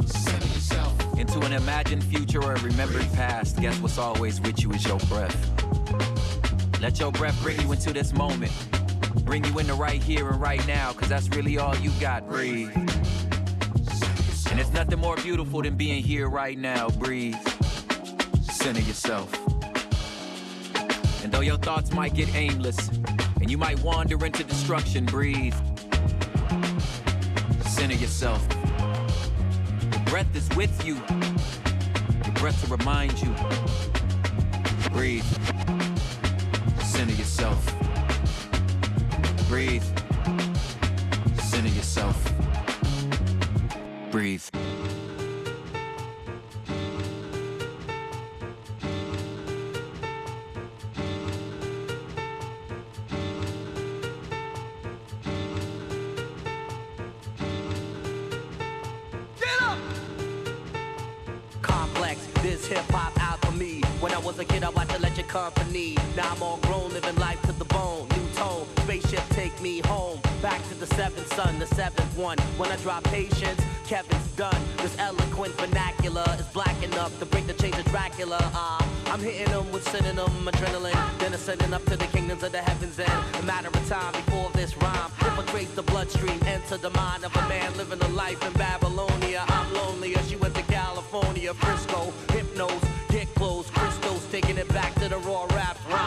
[SPEAKER 15] Center yourself.
[SPEAKER 24] Into an imagined future or a remembered past, guess what's always with you is your breath. Let your breath bring you into this moment. Bring you into right here and right now, cause that's really all you got. Breathe. And it's nothing more beautiful than being here right now. Breathe. Center yourself. And though your thoughts might get aimless, and you might wander into destruction, breathe. Center yourself. Breath is with you. Your breath to remind you. Breathe. Center yourself. Breathe. Center yourself. Breathe.
[SPEAKER 25] This hip-hop alchemy. When I was a kid, I watched Electric Company. Now I'm all grown, living life to the bone. New tone, spaceship take me home. Back to the seventh son, the seventh one. When I drop Patience, Kevin's done. This eloquent vernacular is black enough to break the chains of Dracula. I'm hitting them with synonym adrenaline. Then ascending up to the kingdoms of the heavens. And a matter of time before this rhyme infiltrates the bloodstream, enter the mind of a man living a life in Babylonia. I'm lonelier, she went to California, Frisco, Hypnos, get close, crystals, taking it back to the raw rap rhyme.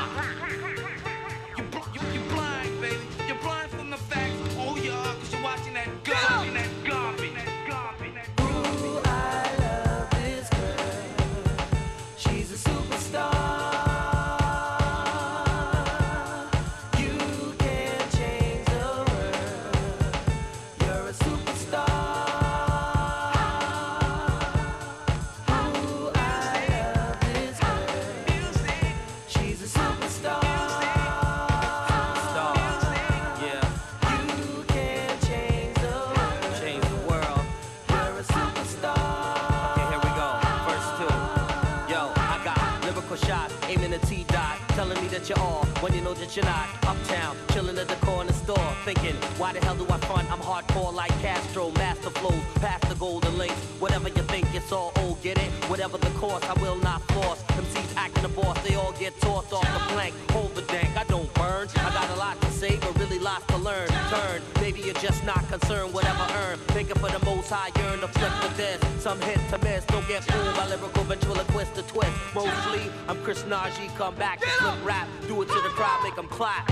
[SPEAKER 25] for shots, aiming a T-dot, telling me that you're all, when you know that you're not. Uptown, chilling at the corner store, thinking, why the hell do I front? I'm hardcore like Castro, master flows, past the golden links. Whatever you think, it's all old, get it? Whatever the course, I will not force. MCs acting the boss, they all get tossed off the plank. Hold the dank, I don't burn. I got a lot to say, but really lots to learn. Turn, maybe you're just not concerned, whatever earn. Thinking for the most high, yearn to flip the disc. Some hit to miss, don't get fooled by lyrical ventriloquist to twist. Mostly, I'm Chris Najee, come back to flip rap. Do it to the crowd, make them clap.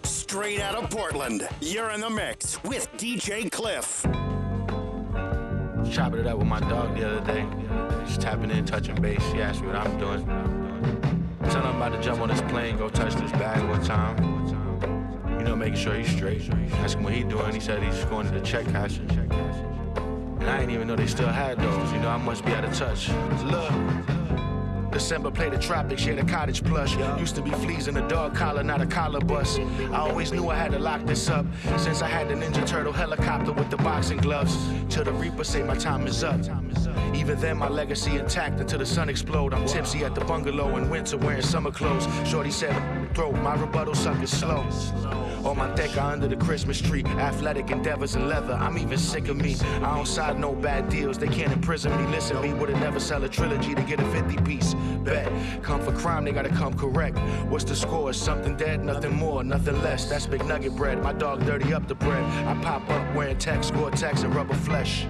[SPEAKER 13] Straight out of Portland, you're in the mix with DJ Cliff.
[SPEAKER 16] Chopping it up with my dog the other day. Just tapping in, touching base. He asked me what I'm doing. Tell him I'm about to jump on this plane, go touch this bag one time. You know, making sure he's straight. Ask him what he doing. He said he's going to the check cash. And I didn't even know they still had those. You know, I must be out of touch. Look. December played the tropics, shared a cottage plush. Used to be fleas in a dog collar, not a collar bus. I always knew I had to lock this up, since I had the Ninja Turtle helicopter with the boxing gloves. Till the Reaper say my time is up. Even then, my legacy intact until the sun explode. I'm tipsy at the bungalow in winter wearing summer clothes. Shorty said, throat, my rebuttal suck is slow. On my deck under the Christmas tree, athletic endeavors in leather. I'm even sick of me. I don't side no bad deals, they can't imprison me. Listen, me would've never sell a trilogy to get a 50-piece. Bet, come for crime, they gotta come correct. What's the score? Something dead, nothing more, nothing less. That's big nugget bread, my dog dirty up the bread. I pop up wearing tech, score text and rubber flesh.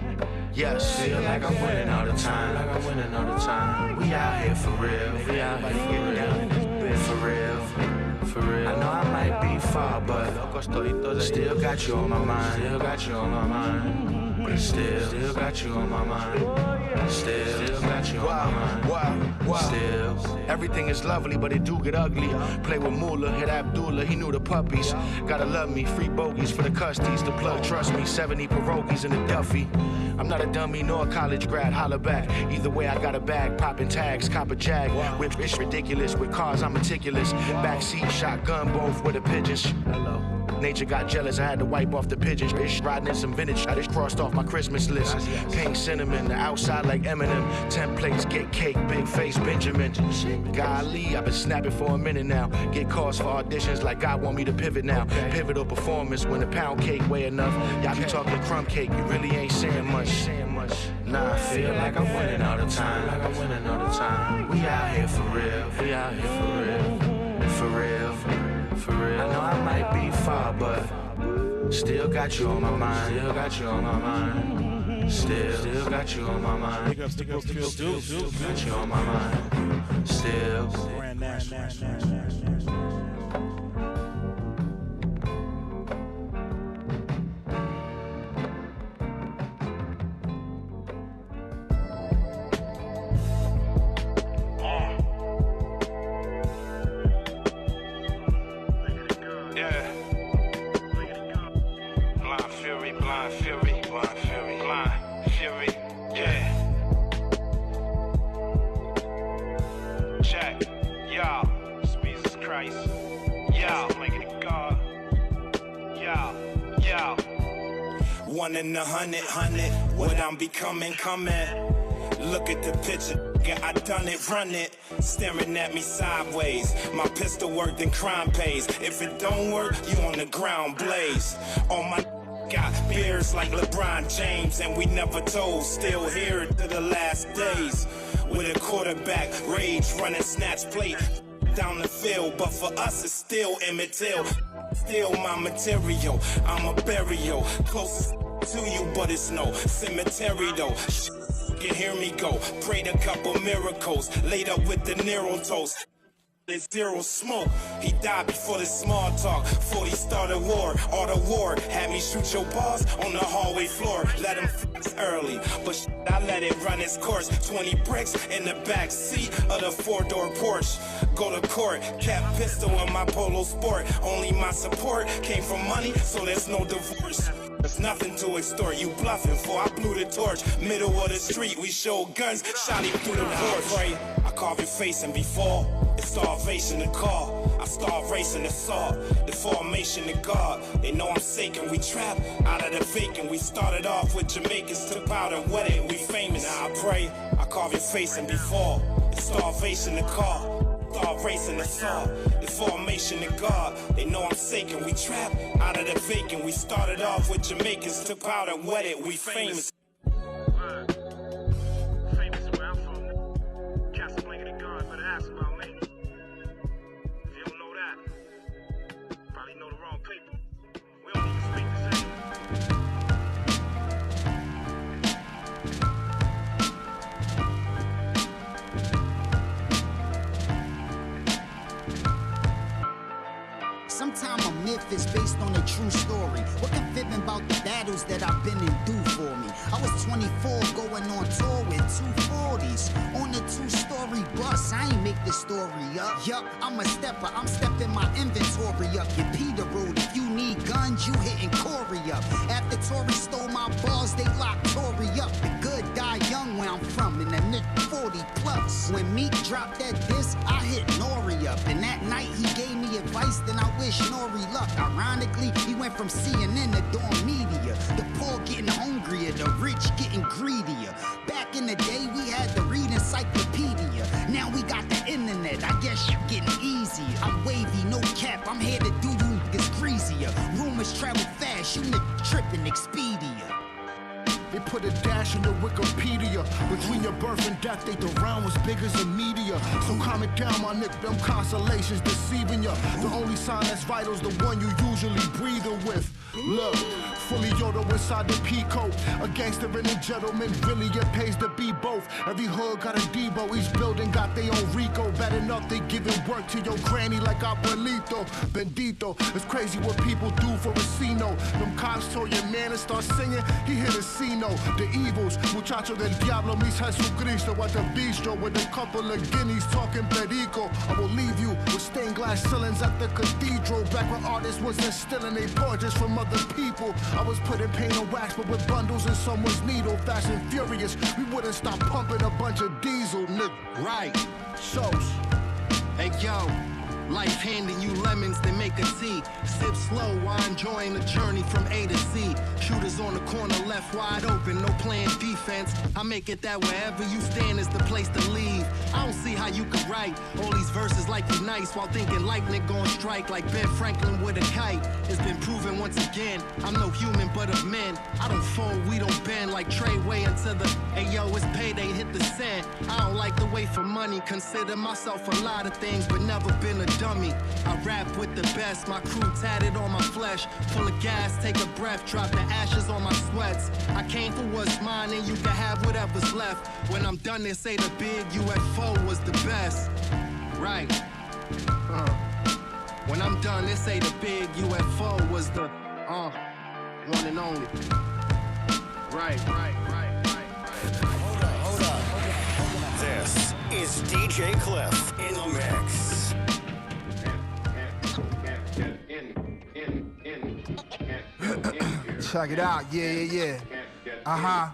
[SPEAKER 16] Yes, feel like I'm winning all the time, like I'm winning all the time. We out here for real, we out here for real, for real, for real. I know I might be far, but still got you on my mind, still got you on my mind. Still got you on my mind. Still got you on my mind. Still. Everything is lovely, but it do get ugly. Play with Moolah, hit Abdullah, he knew the puppies. Gotta love me, free bogeys for the custies. The plug, trust me, 70 pierogies in the Duffy. I'm not a dummy nor a college grad, holla back. Either way, I got a bag, popping tags, cop a jag. Whip is ridiculous, with cars I'm meticulous. Backseat, shotgun, both with a pigeon. Hello. Nature got jealous, I had to wipe off the pigeons. Bitch, riding in some vintage, I just crossed off my Christmas list. Pink cinnamon, the outside like Eminem. Templates, get cake, big face, Benjamin. Golly, I've been snapping for a minute now. Get calls for auditions like God want me to pivot now. Pivotal performance when the pound cake weigh enough. Y'all be talking crumb cake, you really ain't saying much. Nah, I feel like I'm winning all the time, like I'm winning all the time. We out here for real, we out here for real, for real. For real. I know I might be far, but still got you on my mind. Still got you on my mind. Still got you on my mind.
[SPEAKER 1] Big ups to Brookfield,
[SPEAKER 16] still got you on my mind. Still.
[SPEAKER 9] Blind Fury, Blind Fury, Blind Fury, yeah. Check, y'all, Jesus Christ, y'all, making it God, y'all. 1 in 100, what I'm becoming, coming. Look at the picture, yeah, I done it, run it. Staring at me sideways. My pistol worked and crime pays. If it don't work, you on the ground blaze. All my got beers like LeBron James, and we never told. Still here to the last days. With a quarterback, rage, running snatch plate down the field. But for us, it's still immaterial. Still my material, I'm a burial. Closest to you, but it's no cemetery though. You can hear me go, prayed a couple miracles, laid up with the Nero toast. There's zero smoke, he died before the small talk. 40 started war, all the war had me shoot your boss on the hallway floor. Let him early, but I let it run its course. 20 bricks in the back seat of the 4-door Porsche. Go to court, cap pistol in my polo sport. Only my support came from money, so there's no divorce. There's nothing to extort, you bluffing for I blew the torch. Middle of the street, we showed guns, shot him through the porch. I carve your face and before, it's starvation to call. I starve racing the saw, the formation of God. They know I'm saking, we trap out of the faking. We started off with Jamaicans, took powder, wet it, we famous. Now I pray, I carve your face and before, it's starvation to call. Start racing the saw, the formation of God. They know I'm saking, we trap out of the vacant. We started off with Jamaicans, took powder, wet it, we famous. Famous where I'm from. Cats blanket of God, better ask about me. If you don't know that, probably know the wrong people. We don't even speak the same.
[SPEAKER 7] Sometimes a myth is based on a true story. What can fibbing about the battles that I've been in do for me? I was 24 going on tour with 240s. On a 2-story bus, I ain't make this story up. Yup, I'm a stepper, I'm stepping my inventory up. Get Peter Road, if you need guns, you hitting Corey up. After Tory stole my balls, they locked Tory up. The good die young where I'm from, in the Nick 40 plus. When Meek dropped that disc, I hit Nori up. And that night he gave me advice, then I wish Nori luck. Ironically, he went from CNN to doing media. The poor getting hungrier, the rich getting greedier. Back in the day, we had to read encyclopedia. Now we got the internet, I guess you're getting easier. I'm wavy, no cap, I'm here to do you niggas greasier. Rumors travel fast, you niggas tripping Expedia.
[SPEAKER 18] They put a dash in the Wikipedia. Between your birth and death, they the round was big as the media. So calm it down, my nigga, them constellations deceiving ya. The only sign that's vital's the one you usually breathing with. Look, fully Yoda inside the Pico. A gangster and a gentleman, really it pays to be both. Every hood got a Debo, each building got their own Rico. Bad enough they giving work to your granny like Abuelito. Bendito, it's crazy what people do for a Cino. Them cops told your man to start singing, he hit a Cino. The evils, muchacho del diablo, mis Jesucristo. At the bistro with a couple of guineas talking perico. I will leave you with stained glass ceilings at the cathedral. Back when artists wasn't stealing they portraits from other people. I was putting paint on wax, but with bundles in someone's needle. Fast and furious, we wouldn't stop pumping a bunch of diesel, nigga.
[SPEAKER 20] Right.
[SPEAKER 18] Shows.
[SPEAKER 20] Hey yo, life handing you lemons, they make a tea. Sip slow while enjoying the journey from A to C. Shooters on the corner left wide open, no playing defense. I make it that wherever you stand is the place to leave. I don't see how you could write all these verses like you nice while thinking lightning gon' strike like Ben Franklin with a kite. It's been proven once again, I'm no human but of men. I don't fold, we don't bend like Treyway until the hey yo, it's payday, hit the cent. I don't like to wait for money, consider myself a lot of things but never been a dummy. I rap with the best, my crew tatted on my flesh. Full of gas, take a breath, drop the ashes on my sweats. I came for what's mine and you can have whatever's left. When I'm done, they say the big UFO was the best. Right. When I'm done, they say the big UFO was the one and only. Right.
[SPEAKER 13] Hold up. This is DJ Cliff in the mix.
[SPEAKER 3] Check it out, yeah. Uh-huh.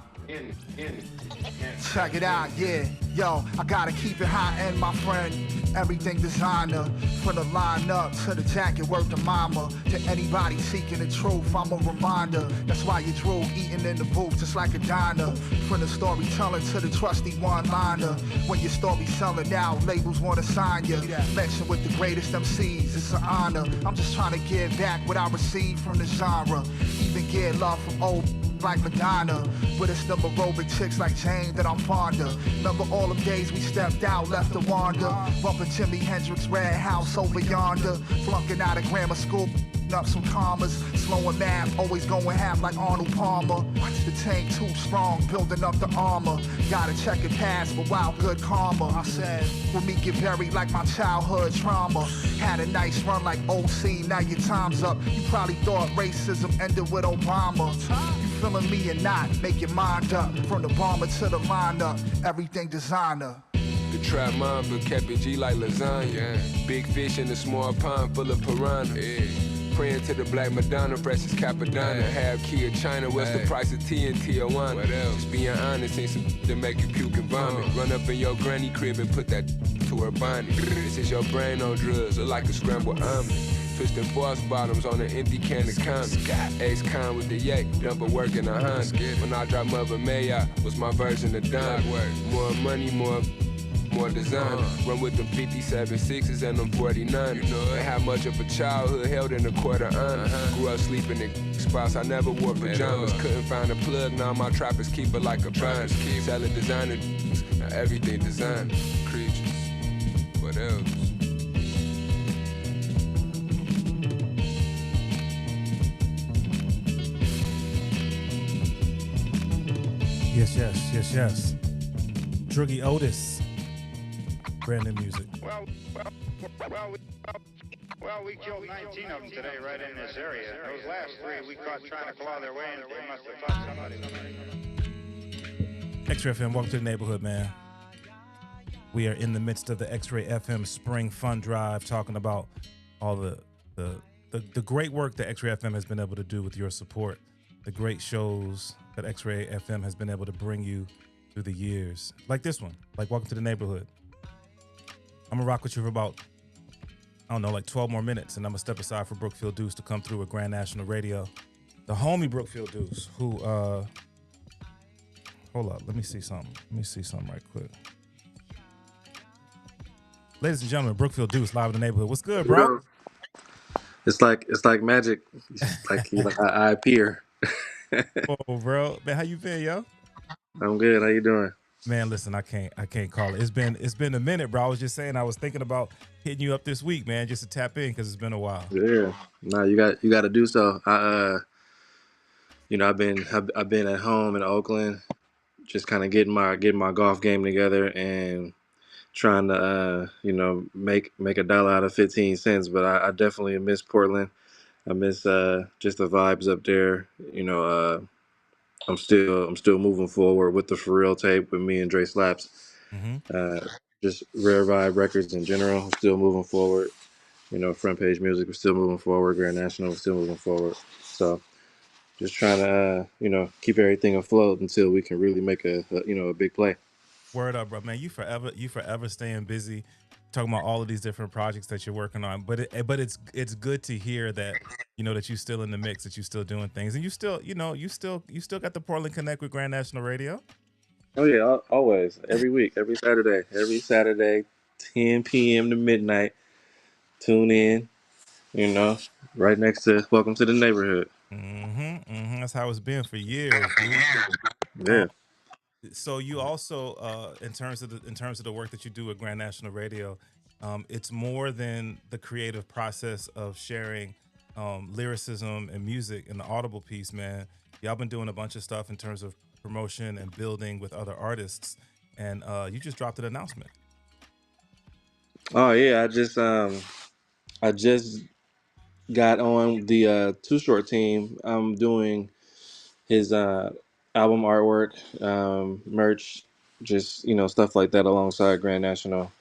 [SPEAKER 3] Check it out, yeah. Yo, I gotta keep it high end, my friend. Everything designer. From the line up to the jacket, word to mama. To anybody seeking the truth, I'm a reminder. That's why you drool, eating in the booth just like a diner. From the storytelling to the trusty one-liner. When your story selling out, labels wanna sign you. Mention with the greatest MCs, it's an honor. I'm just trying to give back what I received from the genre. Even get love from old like Madonna, but it's them aerobic chicks like Jane that I'm fond of. Remember all them days we stepped out, left to wander, bumping Jimi Hendrix Red House over yonder, flunking out of grammar school, up some commas, slowing math, always going half like Arnold Palmer. The tank too strong, building up the armor. Gotta check it past, but wow, good karma. I said, will me get buried like my childhood trauma. Had a nice run like OC, now your time's up. You probably thought racism ended with Obama. You feeling me or not? Make your mind up. From the bomber to the lineup, everything designer.
[SPEAKER 19] The trap mamba kept it G like lasagna. Big fish in a small pond full of piranha. Praying to the black Madonna, precious Capadonna. Half key of China, what's the price of tea in Tijuana? What else? Just being honest, ain't some to make you puke and vomit. Run up in your granny crib and put that to her bonnet. This is your brain on drugs, look like a scrambled omelet. Twisting false bottoms on an empty can of condoms. Ace-Con with the yak, dump a work in a Honda. When I drop Mother May, I was my version of Don. More money, more design. Run with them 57 6s and them 49. You know and how much of a childhood held in a quarter honor. Grew up sleeping in spots I never wore pajamas. Couldn't find a plug, now my trappers keep it like a bind. Selling designer, now everything designer. Creatures, what else?
[SPEAKER 1] Yes. Druggy Otis. Brand new music.
[SPEAKER 21] Well, we killed 19 of them today right in this area. Those last three we caught trying to claw their way in. They must have thought somebody.
[SPEAKER 1] XRAY FM, welcome to the neighborhood, man. We are in the midst of the XRAY FM Spring Fund Drive, talking about all the great work that XRAY FM has been able to do with your support, the great shows that XRAY FM has been able to bring you through the years, like this one, like Welcome to the Neighborhood. I'm gonna rock with you for about, I don't know, like 12 more minutes, and I'm gonna step aside for Brookfield Deuce to come through with Grand National Radio. The homie Brookfield Deuce, who, hold up, let me see something right quick. Ladies and gentlemen, Brookfield Deuce, live in the neighborhood. What's good, bro?
[SPEAKER 22] It's like magic. It's like I appear.
[SPEAKER 1] Oh, bro, man, how you been, yo?
[SPEAKER 22] I'm good. How you doing?
[SPEAKER 1] Man, listen, I can't call it. It's been a minute, bro. I was just saying, I was thinking about hitting you up this week, man, just to tap in because it's been a while.
[SPEAKER 22] Yeah, no, you got to do so. I've been at home in Oakland, just kind of getting my golf game together and trying to make $1 out of 15 cents. But I definitely miss Portland. I miss just the vibes up there. I'm still moving forward with the For Real tape with me and Dre Slaps. Just Rare Vibe Records in general. I'm still moving forward. Front Page Music, we're still moving forward. Grand National, we're still moving forward. So just trying to keep everything afloat until we can really make a big play.
[SPEAKER 1] Word up, bro, man. You forever staying busy, talking about all of these different projects that you're working on. But it's good to hear that that you're still in the mix, that you're still doing things, and you still got the Portland Connect with Grand National Radio.
[SPEAKER 22] Oh yeah, always, every week, every Saturday, 10 p.m. to midnight. Tune in, right next to Welcome to the Neighborhood.
[SPEAKER 1] That's how it's been for years, dude.
[SPEAKER 22] Yeah.
[SPEAKER 1] So you also, in terms of the work that you do at Grand National Radio, it's more than the creative process of sharing lyricism and music and the audible piece, man. Y'all been doing a bunch of stuff in terms of promotion and building with other artists, and you just dropped an announcement.
[SPEAKER 22] Oh yeah, I just got on the Too Short team. I'm doing his album artwork, merch, just stuff like that alongside Grand National.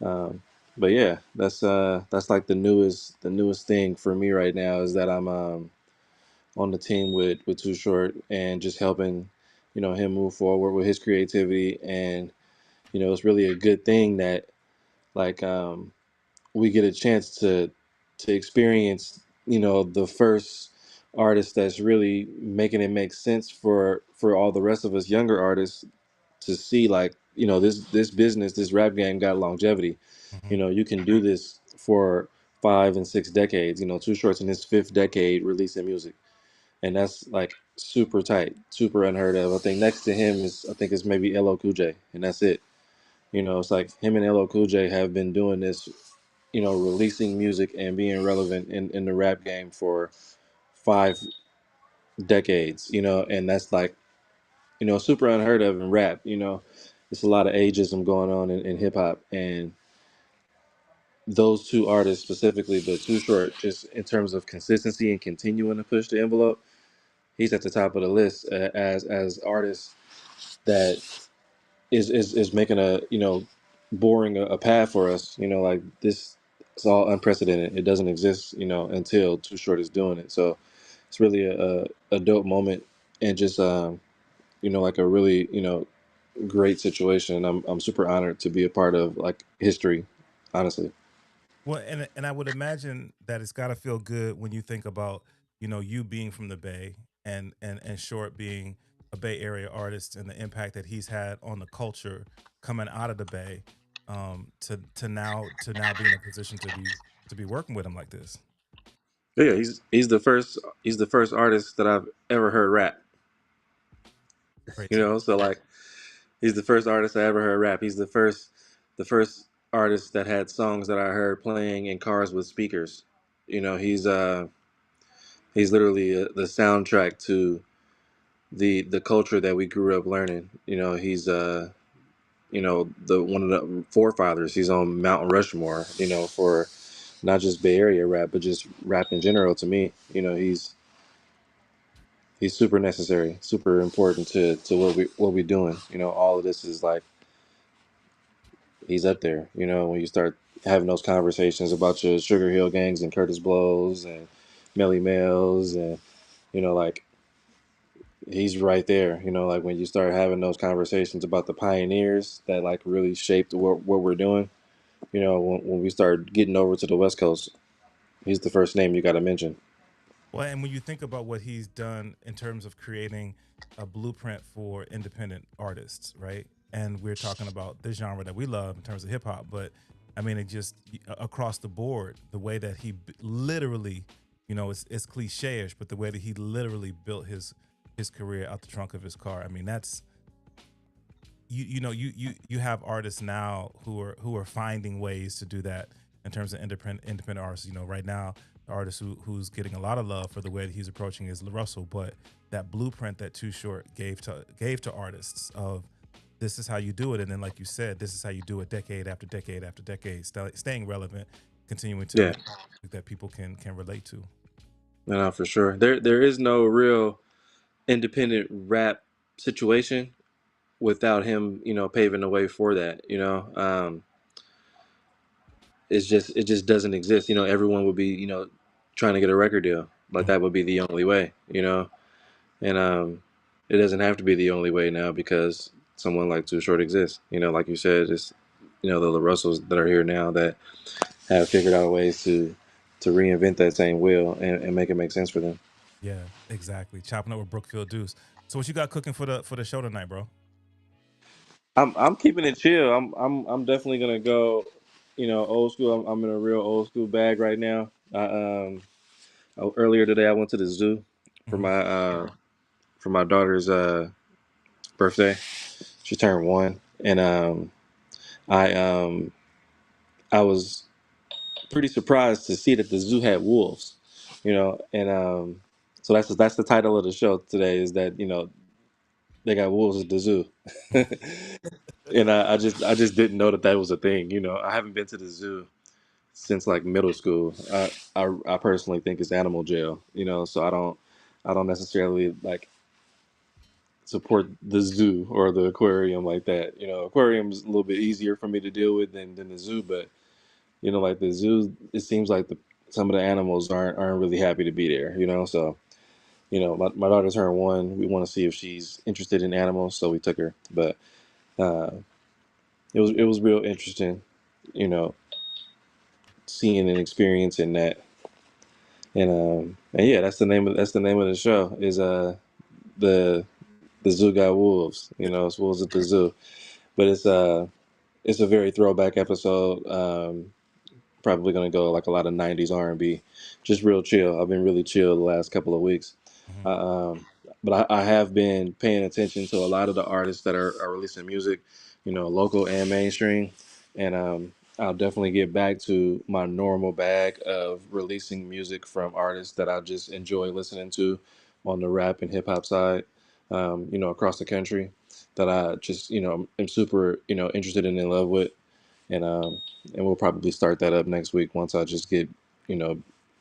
[SPEAKER 22] But yeah, that's like the newest thing for me right now is that I'm on the team with Too Short, and just helping, him move forward with his creativity. And it's really a good thing that, like, we get a chance to experience, the first artist that's really making it make sense for all the rest of us younger artists to see, like, this business, this rap game got longevity. You can do this for 5 and 6 decades. Too Short's in his fifth decade releasing music, and that's like super tight, super unheard of. I think next to him is maybe LL Cool J, and that's it. It's like him and LL Cool J have been doing this, releasing music and being relevant in the rap game for 5 decades, and that's like, super unheard of in rap. There's a lot of ageism going on in hip hop, and those two artists specifically, but Too Short, just in terms of consistency and continuing to push the envelope, he's at the top of the list, as artists that is making a, boring a path for us. Like this, it's all unprecedented. It doesn't exist, until Too Short is doing it. So it's really a dope moment, and just like a really, great situation. I'm super honored to be a part of, like, history, honestly.
[SPEAKER 1] Well, and I would imagine that it's got to feel good when you think about, you being from the Bay, and Short being a Bay Area artist, and the impact that he's had on the culture coming out of the Bay, to now be in a position to be working with him like this.
[SPEAKER 22] Yeah, he's the first artist that I've ever heard rap.
[SPEAKER 1] Great.
[SPEAKER 22] So, like, he's the first artist I ever heard rap. He's the first artist that had songs that I heard playing in cars with speakers. He's literally the soundtrack to the culture that we grew up learning. He's the one of the forefathers. He's on Mount Rushmore, for not just Bay Area rap, but just rap in general. To me, he's super necessary, super important to what we doing. All of this is like, he's up there. When you start having those conversations about your Sugar Hill Gangs and Curtis Blows and Melly Mels, and like, he's right there. Like, when you start having those conversations about the pioneers that, like, really shaped what we're doing. When we start getting over to the West Coast, he's the first name you got to mention.
[SPEAKER 1] Well, and when you think about what he's done in terms of creating a blueprint for independent artists, right? And we're talking about the genre that we love in terms of hip hop, but I mean, it just across the board, the way that he literally, it's cliche-ish, but the way that he literally built his career out the trunk of his car. I mean, that's you have artists now who are finding ways to do that in terms of independent artists. Right now, the artist who's getting a lot of love for the way that he's approaching is Russell, but that blueprint that Too Short gave to artists of, this is how you do it, and then, like you said, this is how you do it decade after decade after decade, staying relevant, continuing to
[SPEAKER 22] Yeah,
[SPEAKER 1] that people can relate to.
[SPEAKER 22] no, for sure. There is no real independent rap situation without him, paving the way for that. It just doesn't exist. Everyone would be, trying to get a record deal. Like, that would be the only way. And it doesn't have to be the only way now, because someone like Too Short exists. Like you said, it's, the Russells that are here now that have figured out ways to reinvent that same wheel, and make it make sense for them.
[SPEAKER 1] Yeah, exactly. Chopping up with Brookfield Deuce. So what you got cooking for the show tonight, bro?
[SPEAKER 22] I'm keeping it chill. I'm definitely gonna go, old school. I'm in a real old school bag right now. Earlier today I went to the zoo for my daughter's birthday. She turned 1, and I I was pretty surprised to see that the zoo had wolves. And so that's the title of the show today, is that, they got wolves at the zoo. And I just didn't know that was a thing. I haven't been to the zoo since, like, middle school. I personally think it's animal jail. So I don't necessarily, like, support the zoo or the aquarium like that. Aquarium's a little bit easier for me to deal with than the zoo, but like the zoo, it seems like some of the animals aren't really happy to be there. So my daughter turned 1. We want to see if she's interested in animals, so we took her. But it was real interesting, you know, seeing and experiencing that. And yeah, that's the name of the show is the zoo got wolves. It's wolves at the zoo, but it's a very throwback episode. Probably gonna go like a lot of '90s R&B, just real chill. I've been really chill the last couple of weeks, but I have been paying attention to a lot of the artists that are releasing music, local and mainstream, and I'll definitely get back to my normal bag of releasing music from artists that I just enjoy listening to on the rap and hip hop side, across the country that I just am super interested and in love with. And we'll probably start that up next week once I just get,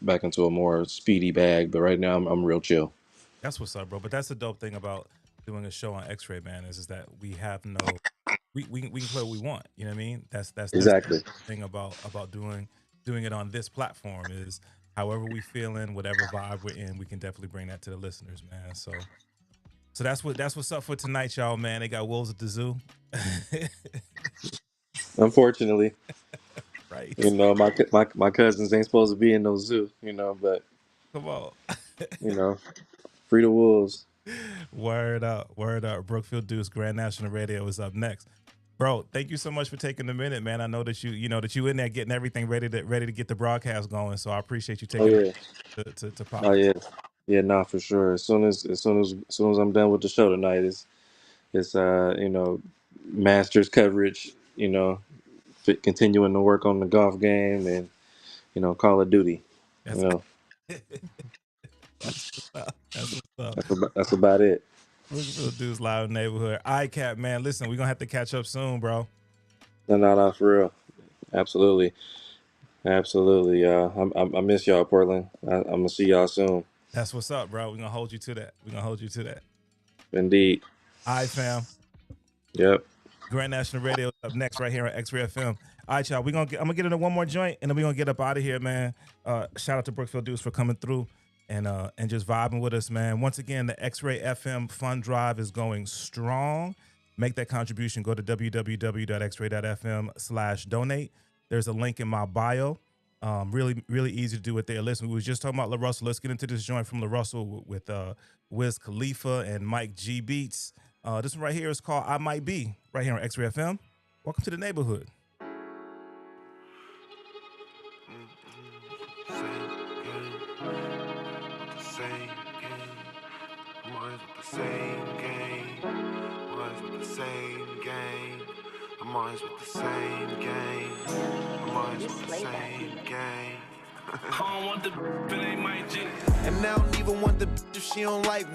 [SPEAKER 22] back into a more speedy bag. But right now I'm real chill.
[SPEAKER 1] That's what's up, bro. But that's the dope thing about doing a show on X-Ray, man, is that we have we can play what we want. You know what I mean? That's
[SPEAKER 22] Exactly.
[SPEAKER 1] the thing about doing it on this platform is however we feeling, whatever vibe we're in, we can definitely bring that to the listeners, man. So that's what's up for tonight, y'all, man. They got wolves at the zoo.
[SPEAKER 22] Unfortunately,
[SPEAKER 1] right.
[SPEAKER 22] My cousins ain't supposed to be in no zoo, but
[SPEAKER 1] come on,
[SPEAKER 22] free the wolves.
[SPEAKER 1] Word up. Brookfield Deuce, Grand National Radio is up next, bro. Thank you so much for taking the minute, man. I know that you in there getting everything ready to get the broadcast going. So I appreciate you taking to pop.
[SPEAKER 22] Oh yeah, nah, for sure. As soon as I'm done with the show tonight, it's Masters coverage, continuing to work on the golf game and Call of Duty.
[SPEAKER 1] That's what's up.
[SPEAKER 22] That's about it.
[SPEAKER 1] Brookfield Deuce Live Neighborhood. ICAP, man. Listen, we're gonna have to catch up soon, bro.
[SPEAKER 22] No, for real. Absolutely. I miss y'all, Portland. I'm gonna see y'all soon.
[SPEAKER 1] That's what's up, bro. We're gonna hold you to that.
[SPEAKER 22] Indeed.
[SPEAKER 1] All right, fam.
[SPEAKER 22] Yep.
[SPEAKER 1] Grand National Radio up next right here on XRAY FM. All right, y'all. I'm gonna get into one more joint and then we're gonna get up out of here, man. Shout out to Brookfield Deuce for coming through and just vibing with us, man. Once again, the XRAY FM Fund Drive is going strong. Make that contribution. Go to www.xray.fm/donate. There's a link in my bio. Really, really easy to do it there. Listen, we was just talking about La Russell. Let's get into this joint from La Russell with Wiz Khalifa and Mike G Beats. This one right here is called I Might Be, right here on XRAY FM. Welcome to the neighborhood.
[SPEAKER 2] I'm always with the same game. I'm always with the same game.
[SPEAKER 4] I don't want the but ain't my G.
[SPEAKER 5] And I don't even want the if she don't like.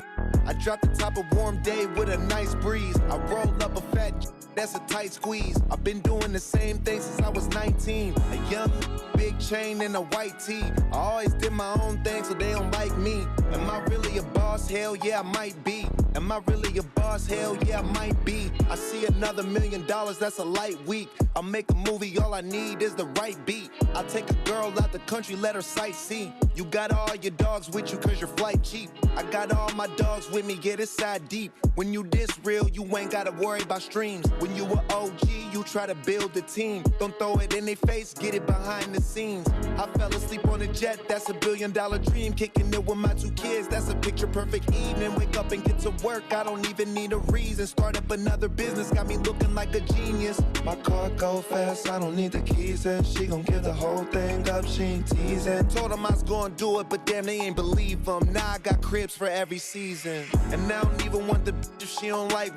[SPEAKER 5] I dropped the top of warm day with a nice breeze. I rolled up a fat that's a tight squeeze. I've been doing the same thing since I was 19. A young big chain and a white tee. I always did my own thing so they don't like me. Am I really a boss? Hell yeah, I might be. Am I really a boss? Hell yeah, I might be. I see another $1 million, that's a light week. I'll make a movie, all I need is the right beat. I'll take a girl out the country, let her sightsee. You got all your dogs with you cause your flight cheap. I got all my dogs with me, get it side deep. When you this real, you ain't gotta worry about streams. When you a OG, you try to build the team. Don't throw it in their face, get it behind the scenes. I fell asleep on a jet, that's $1 billion dream. Kicking it with my 2 kids, that's a picture perfect evening. Wake up and get to work, I don't even need a reason. Start up another business, got me looking like a genius. My car go fast, I don't need the keys. And she gon' give the whole thing up, she ain't teasing. Told them I was gonna do it, but damn, they ain't believe them. Now I got cribs for every season. And I don't even want the if she don't like.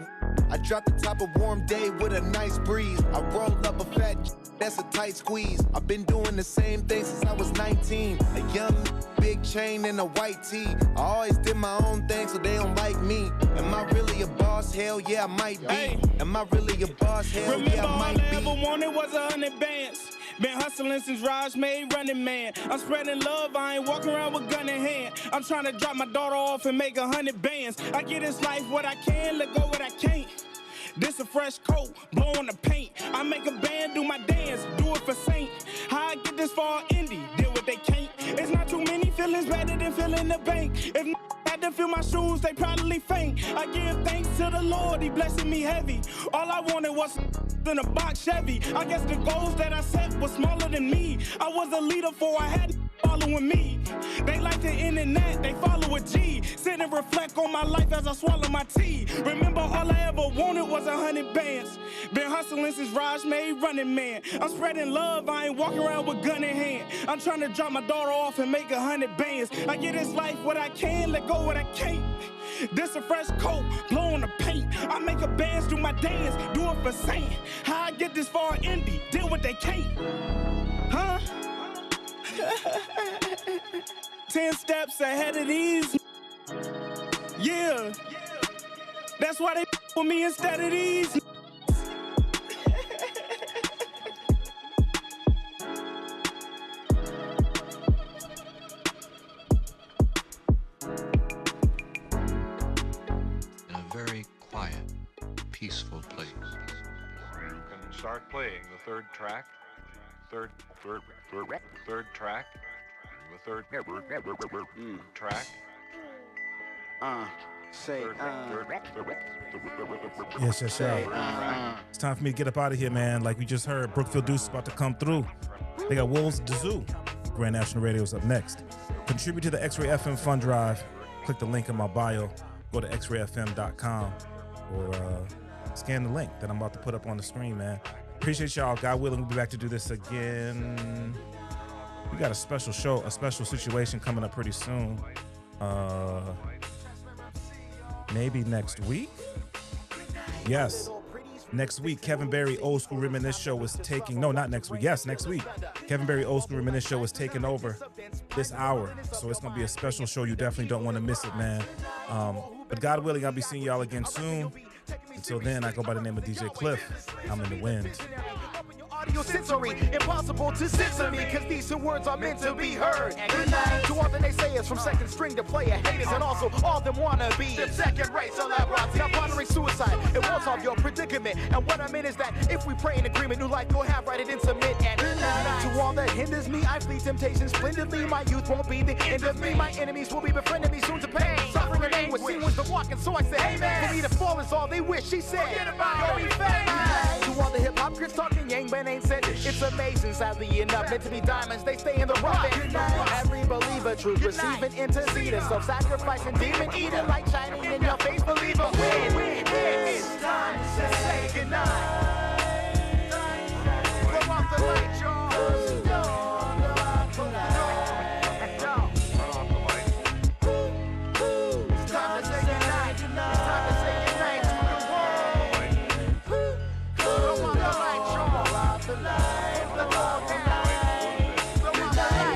[SPEAKER 5] I dropped the top of warm day with a nice breeze. I rolled up a fat that's a tight squeeze. I've been doing the same thing since I was 19. A young big chain and a white tee. I always did my own thing so they don't like me. Am I really a boss? Hell yeah, I might be. Hey. Am I really a boss? Hell yeah, I might be.
[SPEAKER 4] Remember all I ever wanted was 100 bands. Been hustling since Raj made Running Man. I'm spreading love, I ain't walking around with gun in hand. I'm trying to drop my daughter off and make 100 bands. I get this life what I can, let go what I can't. This a fresh coat, blowing the paint. I make a band, do my dance, do it for Saint. How I get this far indie, deal what they can't. It's not too many feelings better than filling the bank. If had to fill my shoes, they probably faint. I give thanks to the Lord, he blessing me heavy. All I wanted was in a box Chevy. I guess the goals that I set was smaller than me. I was a leader for I had following me. They like the internet, they follow a G. Sit and reflect on my life as I swallow my tea. Remember all I ever wanted was 100 bands. Been hustling since Raj made Running Man. I'm spreading love, I ain't walking around with gun in hand. I'm trying to drop my daughter off and make 100 bands. I get this life what I can, let go what I can't. This a fresh coat, blowing the paint. I make a bands, do my dance, do it for Saint. How I get this far indie, deal what they can't. Huh? 10 steps ahead of these. Yeah. That's why they with me instead of these.
[SPEAKER 6] In a very quiet, peaceful place.
[SPEAKER 8] You can start playing the third track. Third track. The third track.
[SPEAKER 1] Yes. It's time for me to get up out of here, man. Like we just heard, Brookfield Deuce is about to come through. They got Wolves at the Zoo. Grand National Radio is up next. Contribute to the X-Ray FM Fund Drive. Click the link in my bio. Go to xrayfm.com or scan the link that I'm about to put up on the screen, man. Appreciate y'all. God willing, we'll be back to do this again. We got a special show, a special situation coming up pretty soon. Maybe next week? Yes. Next week, Kevin Berry Old School Reminisce Show is taking... No, not next week. Yes, next week. Kevin Berry Old School Reminisce Show is taking over this hour. So it's going to be a special show. You definitely don't want to miss it, man. But God willing, I'll be seeing y'all again soon. Until then, I go by the name of DJ Cliff. I'm in the wind.
[SPEAKER 11] Audio sensory, impossible to censor me, cause these two words are meant to be heard. And good night to all the naysayers from second string to player haters, and also all them wannabes. The second rate celebrities. Now pondering suicide, it won't solve your predicament. And what I mean is that if we pray in agreement, new life you'll have, write it and submit. And good night to all that hinders me, I flee temptation splendidly. My youth won't be the end of me. My enemies will be befriending me soon to pay. Suffering and anguish, seeing was the walking, so I say, amen. For me to fall is all they wish, she said. Forget about it. To all the hip hop kids talking yang bang ain't said it's amazing, sadly enough, meant to be diamonds, they stay in the rough. Every believer, truth receiving, interceding, self-sacrificing, demon eating, light shining in your face, believer. When it's time to say goodnight, blow off the light, y'all. It's time to say goodnight. It's time to say goodnight to the world. Blow off the light, y'all.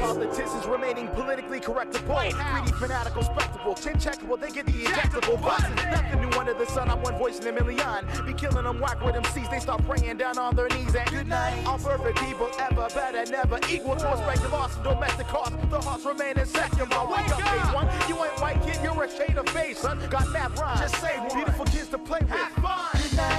[SPEAKER 11] Politicians remaining politically correct to point. Greedy, fanatical, spectacle, chin checkable, they get the ejectable button. Nothing new under the sun, I'm one voice in a million. Be killing them whack with MCs, they start praying down on their knees. And good night, all perfect people, ever better, never equal to respect the loss and domestic cost. The hearts remain in second. My wake up, phase one. You ain't white kid, you're a shade of face, son. Got math rhymes, just say beautiful kids to play with.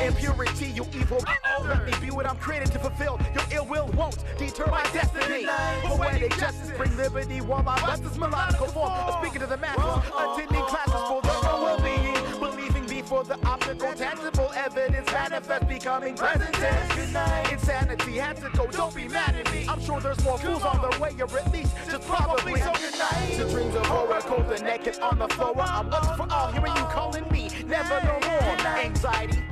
[SPEAKER 11] Impurity, you evil. Let me be what I'm created to fulfill. Your ill will won't deter my destiny. Poetic justice, bring liberty while my bust is melodical form. Speaking to the masses, attending classes for their own well-being. Believing before the optical, tangible evidence manifest, becoming present tense. Insanity had to go, don't be mad at me. I'm sure there's more fools on their way, or at least just probably. So good night. To dreams of horror, cold and naked on the floor. I'm looking for all, hearing you calling me. Never no more. Anxiety.